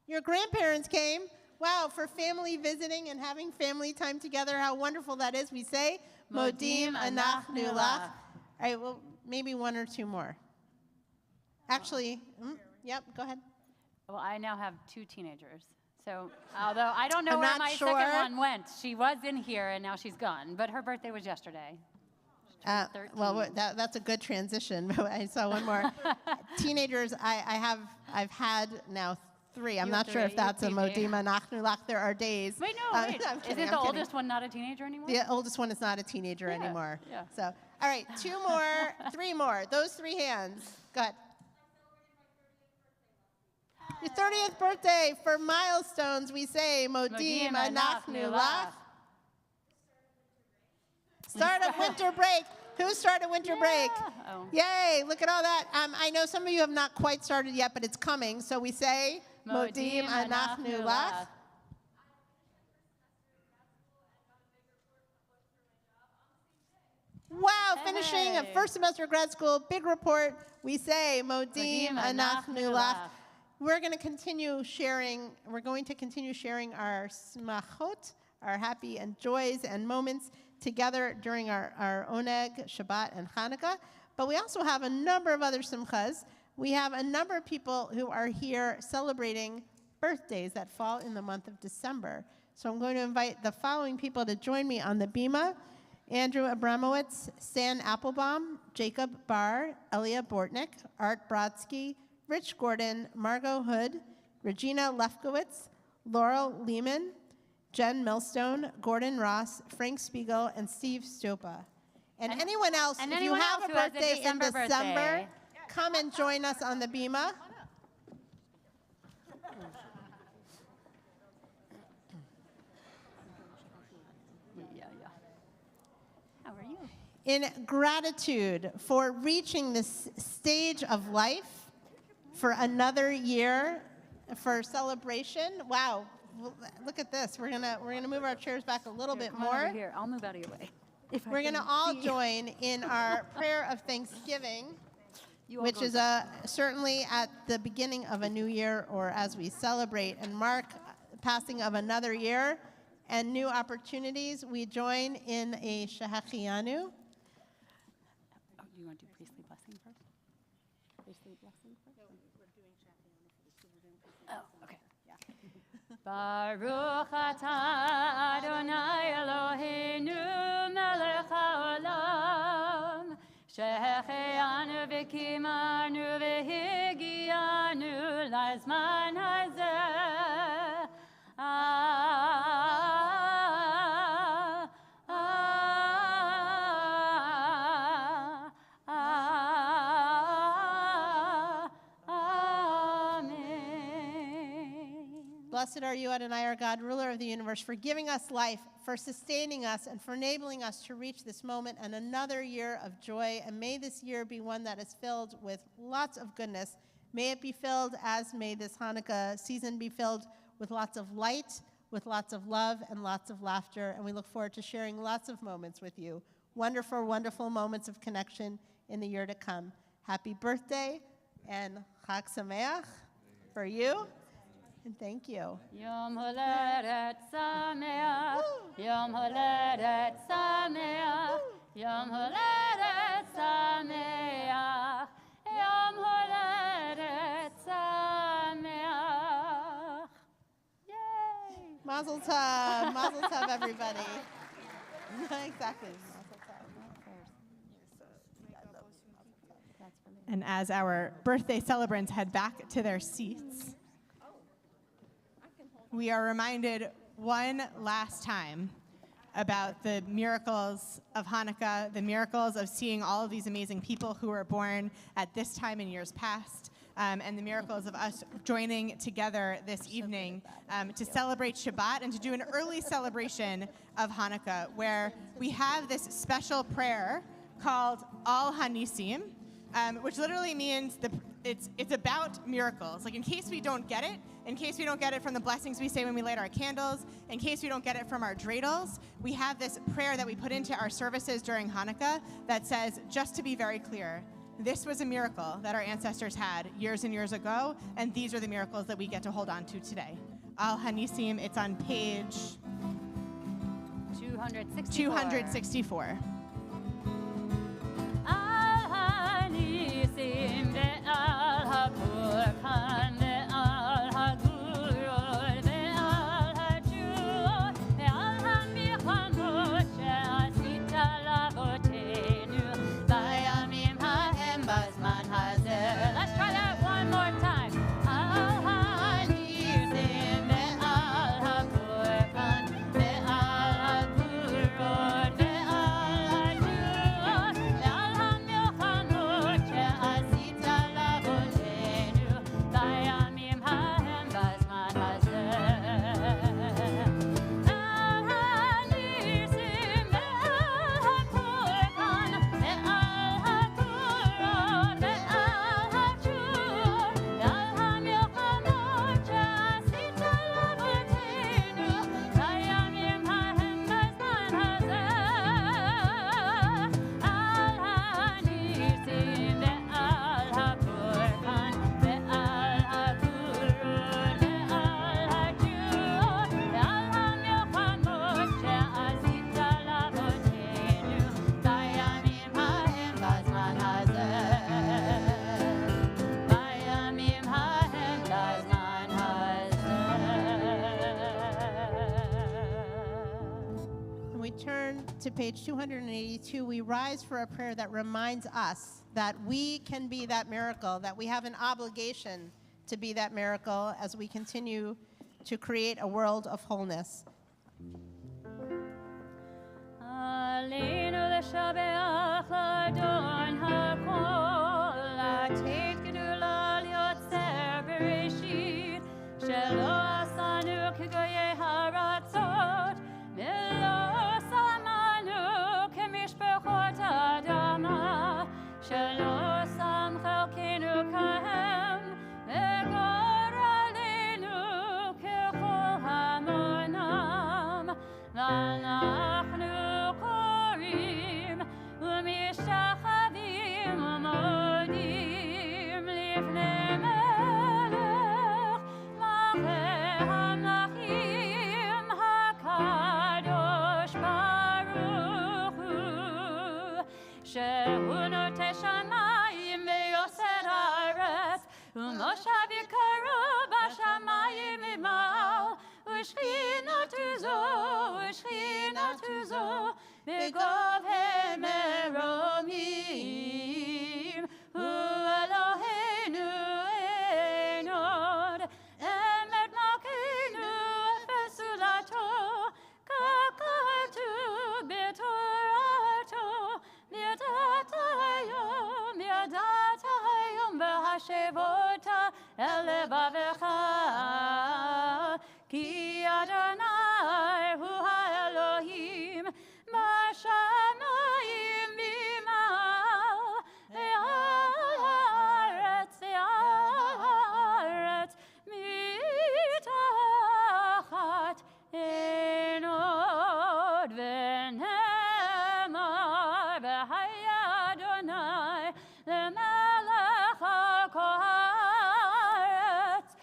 Your grandparents came. Wow, for family visiting and having family time together, how wonderful that is. We say, Modim Anachnu Lach. All right, well, maybe one or two more. Actually, yep, go ahead. Well, I now have 2 teenagers. So, although I don't know I'm where not my sure. second one went. She was in here and now she's gone. But her birthday was yesterday. Well, that's a good transition. I saw one more. Teenagers, I've had now 3. I'm not sure if that's a Modim Anachnu Lach. There are days. Wait, no, wait. Kidding, Isn't the oldest one not a teenager anymore? The oldest one is not a teenager anymore. Yeah. So, all right, 2 more, 3 more. Those 3 hands. Go ahead. Your 30th birthday. For milestones, we say Modim Anachnu Lach. Start of winter break. Who started winter break? Oh. Yay, look at all that. I know some of you have not quite started yet, but it's coming. So we say Modim Anachnu Lach. Wow, finishing a first semester of grad school, big report. We say Modim Anachnu Lach. We're going to continue sharing. We're going to continue sharing our smachot, our happy and joys and moments together during our Oneg, Shabbat, and Hanukkah. But we also have a number of other simchas. We have a number of people who are here celebrating birthdays that fall in the month of December. So I'm going to invite the following people to join me on the bima: Andrew Abramowitz, Stan Applebaum, Jacob Barr, Elia Bortnick, Art Brodsky, Rich Gordon, Margot Hood, Regina Lefkowitz, Laurel Lehman, Jen Millstone, Gordon Ross, Frank Spiegel, and Steve Stopa. And anyone else, if you have a birthday in December, come and join us on the bima. How are you? In gratitude for reaching this stage of life, for another year, for celebration. Wow, look at this. We're gonna move our chairs back a little bit more. Over here, I'll move out of your way. We're gonna all join in our prayer of thanksgiving, which is certainly at the beginning of a new year, or as we celebrate and mark passing of another year and new opportunities. We join in a Shehachianu. Oh, you want to do priestly blessing first? Priestly blessing first? No, we're doing Shehachianu for the children. Oh, okay. Yeah. Baruch atah Adonai Eloheinu melech haolam shehechianu v'kimanu v'higianu lazman hazeh. Blessed are you, Adonai, our God, ruler of the universe, for giving us life, for sustaining us, and for enabling us to reach this moment and another year of joy. And may this year be one that is filled with lots of goodness. May it be filled, as may this Hanukkah season be filled with lots of light, with lots of love, and lots of laughter. And we look forward to sharing lots of moments with you. Wonderful, wonderful moments of connection in the year to come. Happy birthday and Chag Sameach for you. And thank you. Yom Holedet Sameach, Yom Holedet Sameach. Yom Holedet Sameach. Yom Holedet Sameach. Yay! Mazel tov, everybody. Exactly. Mazel tov. And as our birthday celebrants head back to their seats, we are reminded one last time about the miracles of Hanukkah, the miracles of seeing all of these amazing people who were born at this time in years past, and the miracles of us joining together this evening to celebrate Shabbat and to do an early celebration of Hanukkah, where we have this special prayer called Al Hanisim, which literally means it's about miracles. Like, in case we don't get it, in case we don't get it from the blessings we say when we light our candles, in case we don't get it from our dreidels, we have this prayer that we put into our services during Hanukkah that says, just to be very clear, this was a miracle that our ancestors had years and years ago, and these are the miracles that we get to hold on to today. Al Hanisim, it's on page 264. Let's try that one more time. Al Hanisim ve'al ha'burkan ve'al ha'gurot ve'al ha'juot ve'al ha'milchamot she'asita la'avotenu b'yamim ha'hem b'zman hazeh. Al Hanisim ve'al ha'burkan ve'al ha'gurot ve'al ha'juot ve'al ha'milchamot she'asita la'avotenu b'yamim ha'hem b'zman hazeh. Al Hanisim ve'al ha'burkan ve'al ha'gurot ve'al ha'juot ve'al ha'milchamot she'asita la'avotenu b'yamim ha'hem b'zman hazeh. B'yamim ha'hem b'zman hazeh. When we turn to page 282, we rise for a prayer that reminds us that we can be that miracle, that we have an obligation to be that miracle as we continue to create a world of wholeness. Aleinu l'shabeach l'adon hakol, לתת גדולה ליוצר בראשית, שלא עשנו כגויי הארצות, ולא שמנו כמשפחות האדמה, שלא שם חלקנו כהם, וגורלנו ככל המונם, ואנחנו קוראים ומשתחווים ומודים לפני מלך מלכי המלכים הקדוש ברוך הוא, שהוא נוטה שמיים ויוסר הארץ, ומושב יקרו בשמיים ממעל, ושכינתו זו בגובה מרומים. הוא אלוהינו אין עוד, אמת מלכנו אפס זולתו, כך כתוב בתורתו, ידעת היום בהשבות אל לבבך, כי אדוני הוא האלוהים בשמיים ממעל, ועל הארץ מתחת אין עוד. ונאמר והיה אדוני למלך על כל הארץ,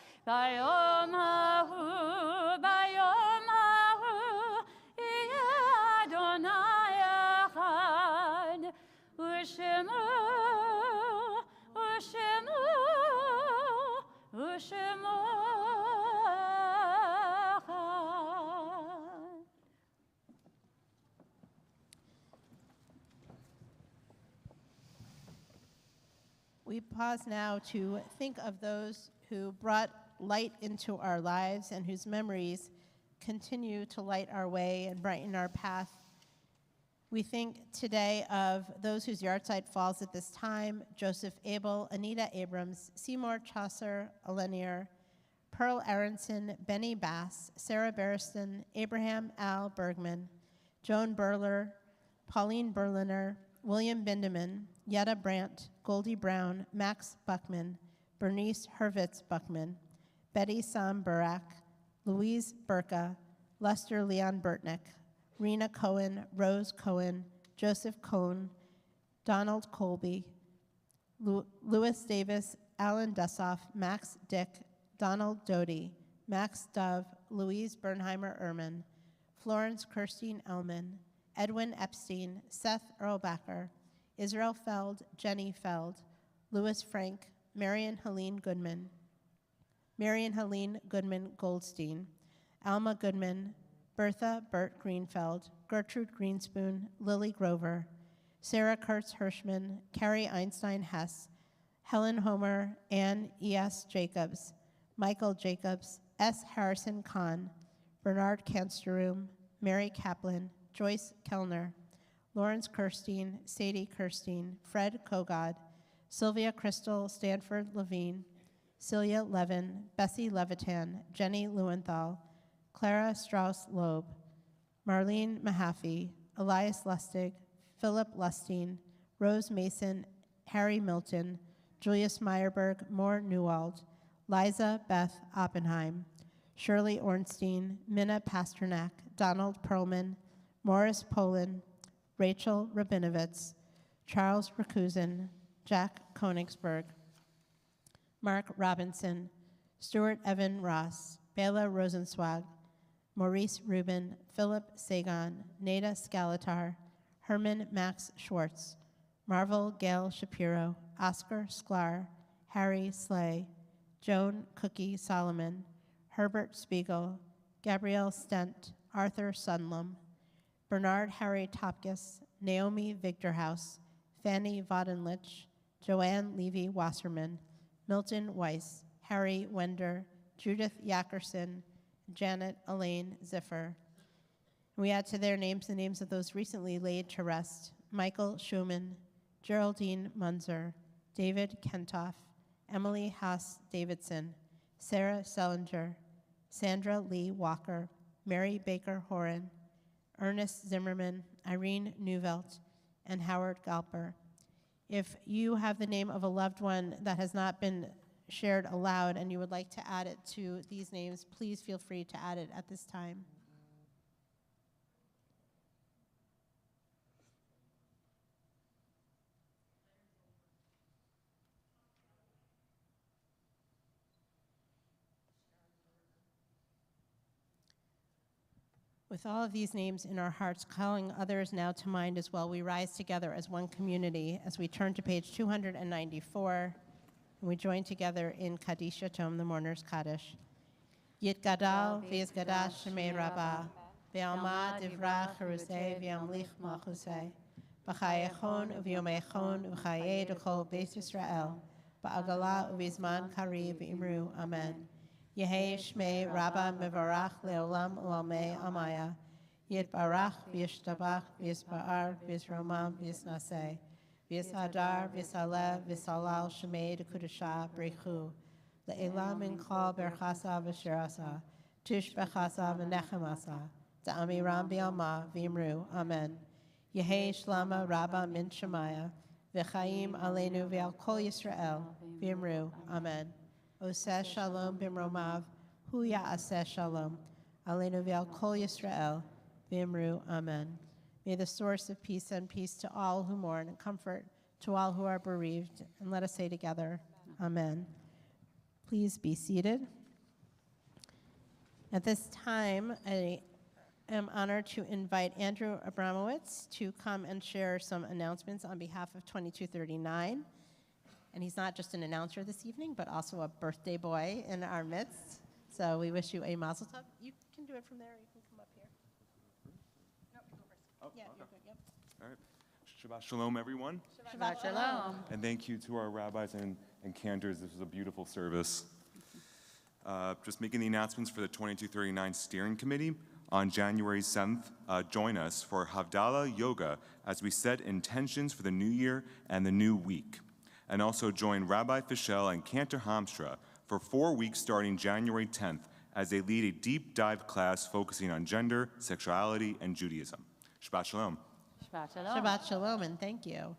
We pause now to think of those who brought light into our lives and whose memories continue to light our way and brighten our path. We think today of those whose yahrzeit falls at this time: Joseph Abel, Anita Abrams, Seymour Chaucer, Elenier, Pearl Aronson, Benny Bass, Sarah Barriston, Abraham Al Bergman, Joan Burler, Pauline Berliner, William Bindeman, Yetta Brandt, Goldie Brown, Max Buckman, Bernice Hurwitz Buckman, Betty Sam Burak, Louise Burka, Lester Leon Burtnick, Rena Cohen, Rose Cohen, Joseph Cohn, Donald Colby, Louis Davis, Alan Dussoff, Max Dick, Donald Doty, Max Dove, Louise Bernheimer Ehrman, Florence Kirstein Ellman, Edwin Epstein, Seth Erlbacher, Israel Feld, Jenny Feld, Louis Frank, Marion Helene Goodman Goldstein, Alma Goodman, Bertha Burt Greenfeld, Gertrude Greenspoon, Lily Grover, Sarah Kurtz Hirschman, Carrie Einstein Hess, Helen Homer, Ann E.S. Jacobs, Michael Jacobs, S. Harrison Kahn, Bernard Kansteroom, Mary Kaplan, Joyce Kellner, Lawrence Kirstein, Sadie Kirstein, Fred Kogod, Sylvia Crystal Stanford Levine, Celia Levin, Bessie Levitan, Jenny Lewenthal, Clara Strauss Loeb, Marlene Mahaffey, Elias Lustig, Philip Lustine, Rose Mason, Harry Milton, Julius Meyerberg, Moore Newald, Liza Beth Oppenheim, Shirley Ornstein, Minna Pasternak, Donald Perlman, Morris Polin, Rachel Rabinovitz, Charles Rakusin, Jack Konigsberg, Mark Robinson, Stuart Evan Ross, Bela Rosenzweig, Maurice Rubin, Philip Sagan, Nada Skalatar, Herman Max Schwartz, Marvel Gail Shapiro, Oscar Sklar, Harry Slay, Joan Cookie Solomon, Herbert Spiegel, Gabrielle Stent, Arthur Sunlum, Bernard Harry Topkis, Naomi Vigderhaus, Fanny Vodenlich, Joanne Levy Wasserman, Milton Weiss, Harry Wender, Judith Yackerson, Janet Elaine Ziffer. We add to their names the names of those recently laid to rest: Michael Schumann, Geraldine Munzer, David Kentoff, Emily Haas Davidson, Sarah Sellinger, Sandra Lee Walker, Mary Baker Horan, Ernest Zimmerman, Irene Neuvelt, and Howard Galper. If you have the name of a loved one that has not been shared aloud and you would like to add it to these names, please feel free to add it at this time. With all of these names in our hearts, calling others now to mind as well, we rise together as one community as we turn to page 294, and we join together in Kaddish Yatom, the Mourner's Kaddish. Yit Gadal v'yizgadash shemei Rabbah, v'alma divrach harusei v'yamlich malchusei, b'chayechon u'v'yomechon u'chayei d'chol Beis Yisrael, ba'agala u'v'zman kari v'imru, Amen. Yehei Shmei Rabba Mevarach Leolam Ulamei Amaya, Yitbarach V'yishtabach V'yisba'ar V'yisromam V'yisnaseh, V'yishadar V'yisaleh V'yisalal Shmei D'Kudashah Brechu, Le'elam Minchal Berchasa V'shirasa, Tush Bechasa V'nechemasa, Da'amiram B'yalma V'imru, Amen. Yehei Shlama Rabba Min Shemaya, V'chaim Aleinu V'al Kol Yisrael, V'imru, Amen. Oseh Shalom Bimromav, Hu Ya'aseh Shalom, Aleinu V'al Kol Yisrael, V'imru, Amen. May the source of peace send peace to all who mourn and comfort to all who are bereaved. And let us say together, Amen. Please be seated. At this time, I am honored to invite Andrew Abramowitz to come and share some announcements on behalf of 2239. And he's not just an announcer this evening, but also a birthday boy in our midst. So we wish you a mazel tov. You can do it from there. You can come up here. No, you go first. Oh, yeah, okay. you're good. Yep. All right. Shabbat Shalom, everyone. Shabbat Shalom. And thank you to our rabbis and cantors. This was a beautiful service. Just making the announcements for the 2239 Steering Committee. On January 7th, join us for Havdalah Yoga as we set intentions for the new year and the new week. And also join Rabbi Fischel and Cantor Hamstra for 4 weeks starting January 10th as they lead a deep dive class focusing on gender, sexuality, and Judaism. Shabbat Shalom. Shabbat Shalom. Shabbat Shalom, and thank you.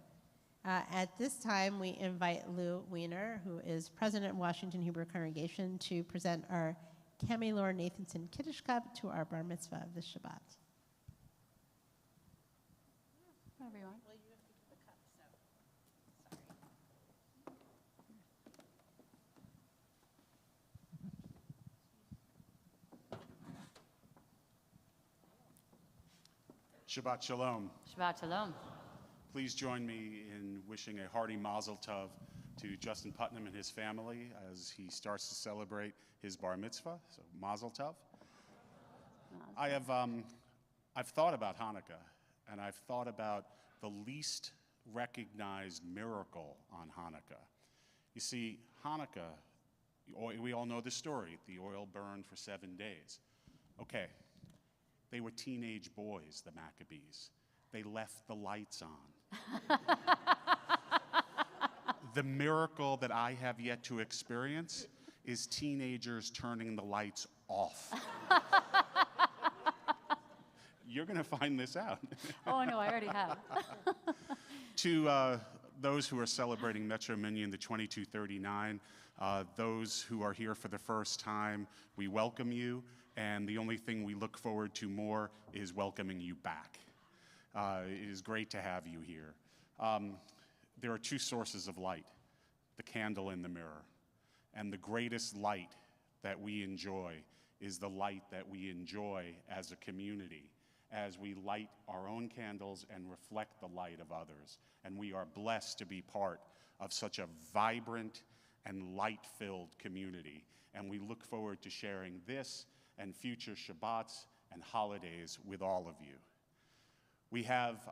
At this time, we invite Lou Weiner, who is president of Washington Hebrew Congregation, to present our Cami Laura Nathanson Kiddush Cup to our bar mitzvah of this Shabbat. Whatever you want. Shabbat Shalom. Shabbat Shalom. Please join me in wishing a hearty Mazel Tov to Justin Putnam and his family as he starts to celebrate his bar mitzvah. So Mazel Tov. I've thought about Hanukkah, and I've thought about the least recognized miracle on Hanukkah. You see, Hanukkah, we all know the story. The oil burned for 7 days. Okay, they were teenage boys, the Maccabees. They left the lights on. The miracle that I have yet to experience is teenagers turning the lights off. You're going to find this out. Oh, no, I already have. To those who are celebrating Metro Minyan, the 2239, those who are here for the first time, we welcome you, and the only thing we look forward to more is welcoming you back. It is great to have you here. There are two sources of light, the candle and the mirror. And the greatest light that we enjoy is the light that we enjoy as a community, as we light our own candles and reflect the light of others. And we are blessed to be part of such a vibrant and light-filled community. And we look forward to sharing this and future Shabbats and holidays with all of you. We have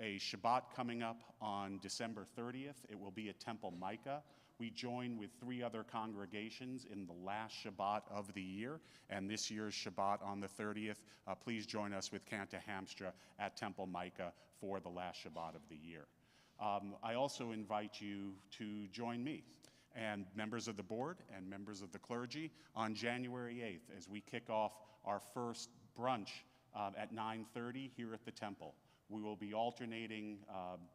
a Shabbat coming up on December 30th. It will be at Temple Micah. We join with 3 other congregations in the last Shabbat of the year, and this year's Shabbat on the 30th. Please join us with Cantor Hamstra at Temple Micah for the last Shabbat of the year. I also invite you to join me and members of the board and members of the clergy on January 8th as we kick off our first brunch at 9:30 here at the temple. We will be alternating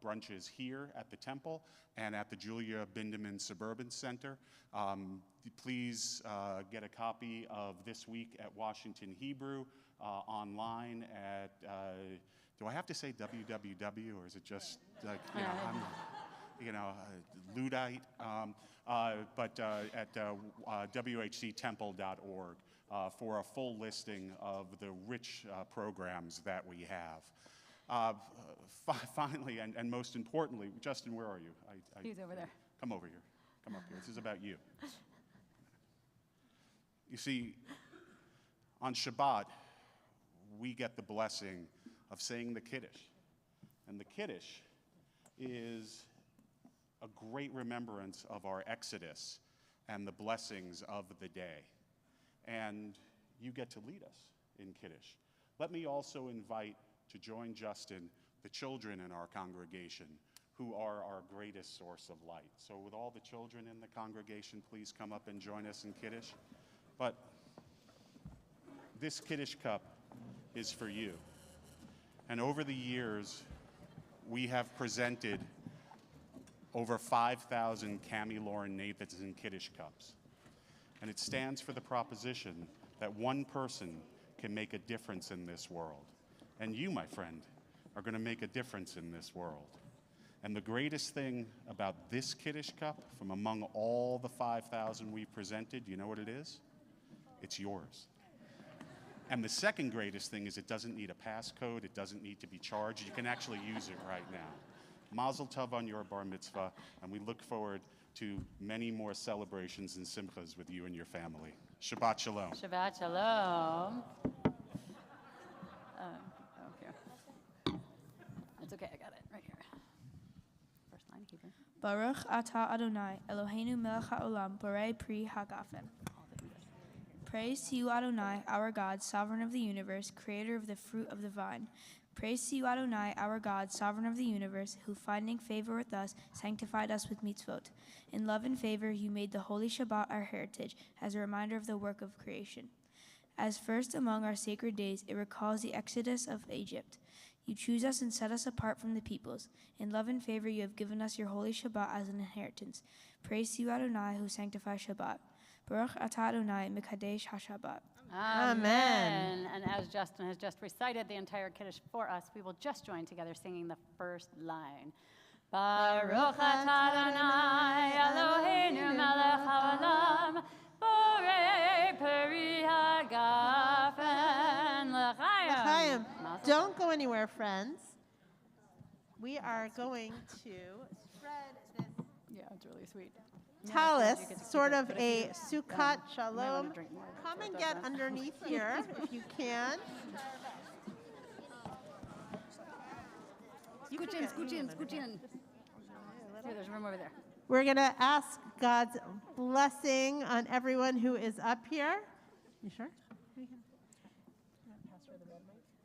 brunches here at the temple and at the Julia Bindeman Suburban Center. Please get a copy of This Week at Washington Hebrew online at, do I have to say www, or is it just like, Luddite? But at whctemple.org. For a full listing of the rich programs that we have. Finally, and most importantly, Justin, where are you? He's over there. Come over here. Come up here. This is about you. You see, on Shabbat, we get the blessing of saying the Kiddush. And the Kiddush is a great remembrance of our Exodus and the blessings of the day. And you get to lead us in Kiddush. Let me also invite to join Justin the children in our congregation who are our greatest source of light. So with all the children in the congregation, please come up and join us in Kiddush. But this Kiddush cup is for you. And over the years, we have presented over 5,000 Cami Lauren Nathanson Kiddush cups. And it stands for the proposition that one person can make a difference in this world. And you, my friend, are going to make a difference in this world. And the greatest thing about this Kiddush cup, from among all the 5,000 we've presented, you know what it is? It's yours. And the second greatest thing is it doesn't need a passcode. It doesn't need to be charged. You can actually use it right now. Mazel tov on your bar mitzvah, and we look forward to many more celebrations and simchas with you and your family. Shabbat shalom. Shabbat shalom. Here. It's okay, I got it right here. Baruch atah Adonai, Eloheinu melech haolam, borei pri hagafen. Praise to you, Adonai, our God, sovereign of the universe, creator of the fruit of the vine. Praise to you, Adonai, our God, sovereign of the universe, who, finding favor with us, sanctified us with mitzvot. In love and favor, you made the holy Shabbat our heritage, as a reminder of the work of creation. As first among our sacred days, it recalls the exodus of Egypt. You choose us and set us apart from the peoples. In love and favor, you have given us your holy Shabbat as an inheritance. Praise to you, Adonai, who sanctifies Shabbat. Baruch atah Adonai, mekadesh haShabbat. Amen. And as Justin has just recited the entire Kiddush for us, we will just join together singing the first line. Baruch atah Adonai, Eloheinu melech haolam, borei peri hagafen, l'chaim. Don't go anywhere, friends. We are going to spread this. Yeah, it's really sweet. Talis, sort of a Sukkot Shalom. Come and get underneath here if you can. Scooch in. Here, there's room over there. We're going to ask God's blessing on everyone who is up here. You sure?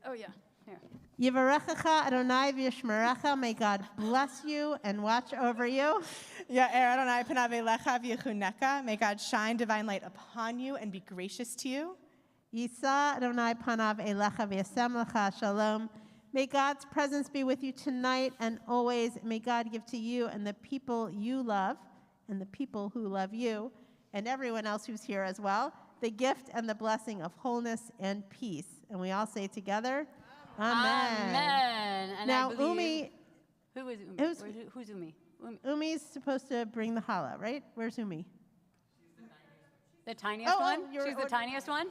Oh, yeah. Here. Yivarechecha Adonai v'yishmerecha. May God bless you and watch over you. Ya'er Adonai panav elecha v'yechuneka. May God shine divine light upon you and be gracious to you. Yisa Adonai panav elecha v'yasem lecha shalom. May God's presence be with you tonight and always. May God give to you and the people you love and the people who love you and everyone else who's here as well, the gift and the blessing of wholeness and peace. And we all say together, Amen. Amen. And now, I believe, Umi. Who is Umi? Who's Umi? Umi's supposed to bring the challah, right? Where's Umi? The tiniest one? She's the tiniest one?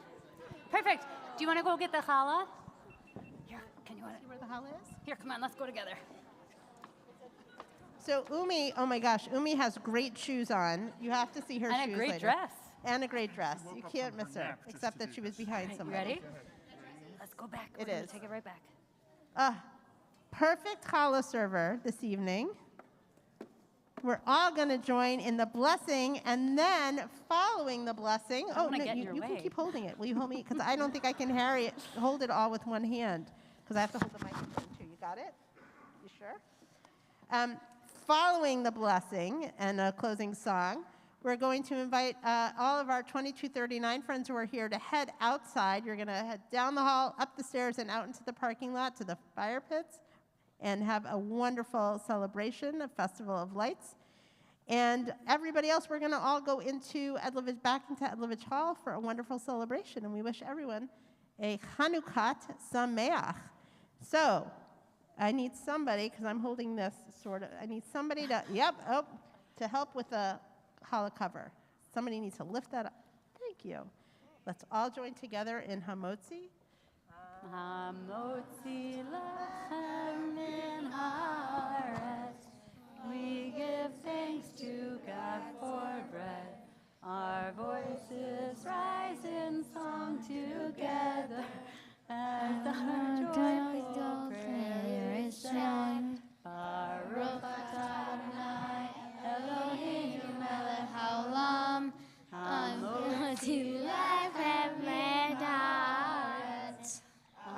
Perfect. Do you want to go get the challah? Here, can you want see where the challah is? Here, come on, let's go together. So Umi, oh my gosh, Umi has great shoes on. You have to see her shoes later. And a great dress. And a great dress. You can't miss her, except that she was behind somebody. Ready? Let's go back. It We're is. Take it right back. Perfect challah server this evening. We're all going to join in the blessing, and then following the blessing. Oh, no, you can keep holding it. Will you hold me? Because I don't think I can hold it all with one hand, because I have to hold the microphone too. You got it? You sure? Following the blessing and a closing song, we're going to invite all of our 2239 friends who are here to head outside. You're going to head down the hall, up the stairs, and out into the parking lot to the fire pits and have a wonderful celebration, a festival of lights. And everybody else, we're going to all go back into Edlovich Hall for a wonderful celebration. And we wish everyone a Hanukkah Sameach. So I need somebody, because I'm holding this I need somebody to, to help with the challah cover. Somebody needs to lift that up. Thank you. Let's all join together in Hamotzi. Hamotzi lechem min haaretz. We give thanks to God for bread. Our voices rise in song together as our joyful prayer is sung. Baruch atah Adonai Eloheinu melech haolam, hamotzi lechem min haaretz.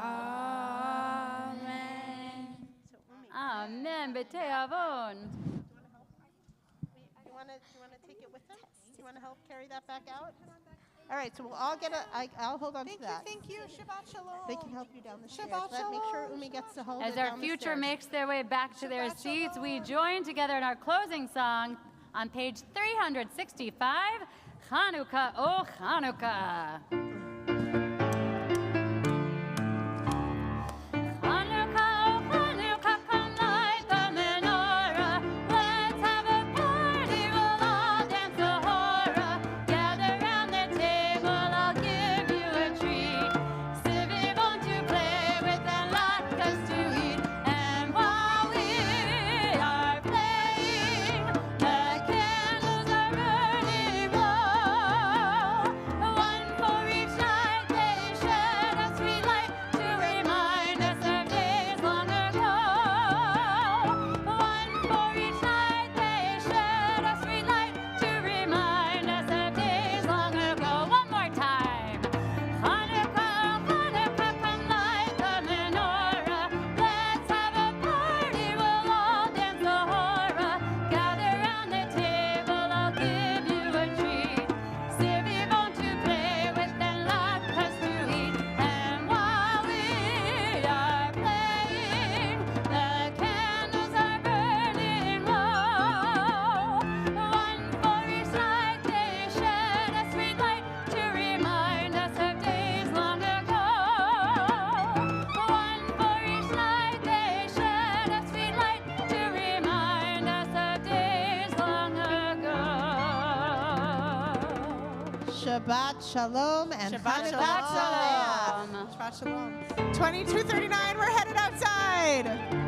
Amen. Amen. B'tei avon. You want to take it with them? Do you want to help carry that back out? All right, so we'll all get I'll hold on to that. Thank you. Shabbat shalom. They can help you down the stairs. Shabbat Make sure Umi gets to hold As it our down the future stairs. makes their way back to their seats, we join together in our closing song on page 365, Hanukkah, oh Hanukkah. For Shabbat Shalom and Shabbat Hanukkah Shalom. Shalom. Shabbat Shalom. 2239, we're headed outside.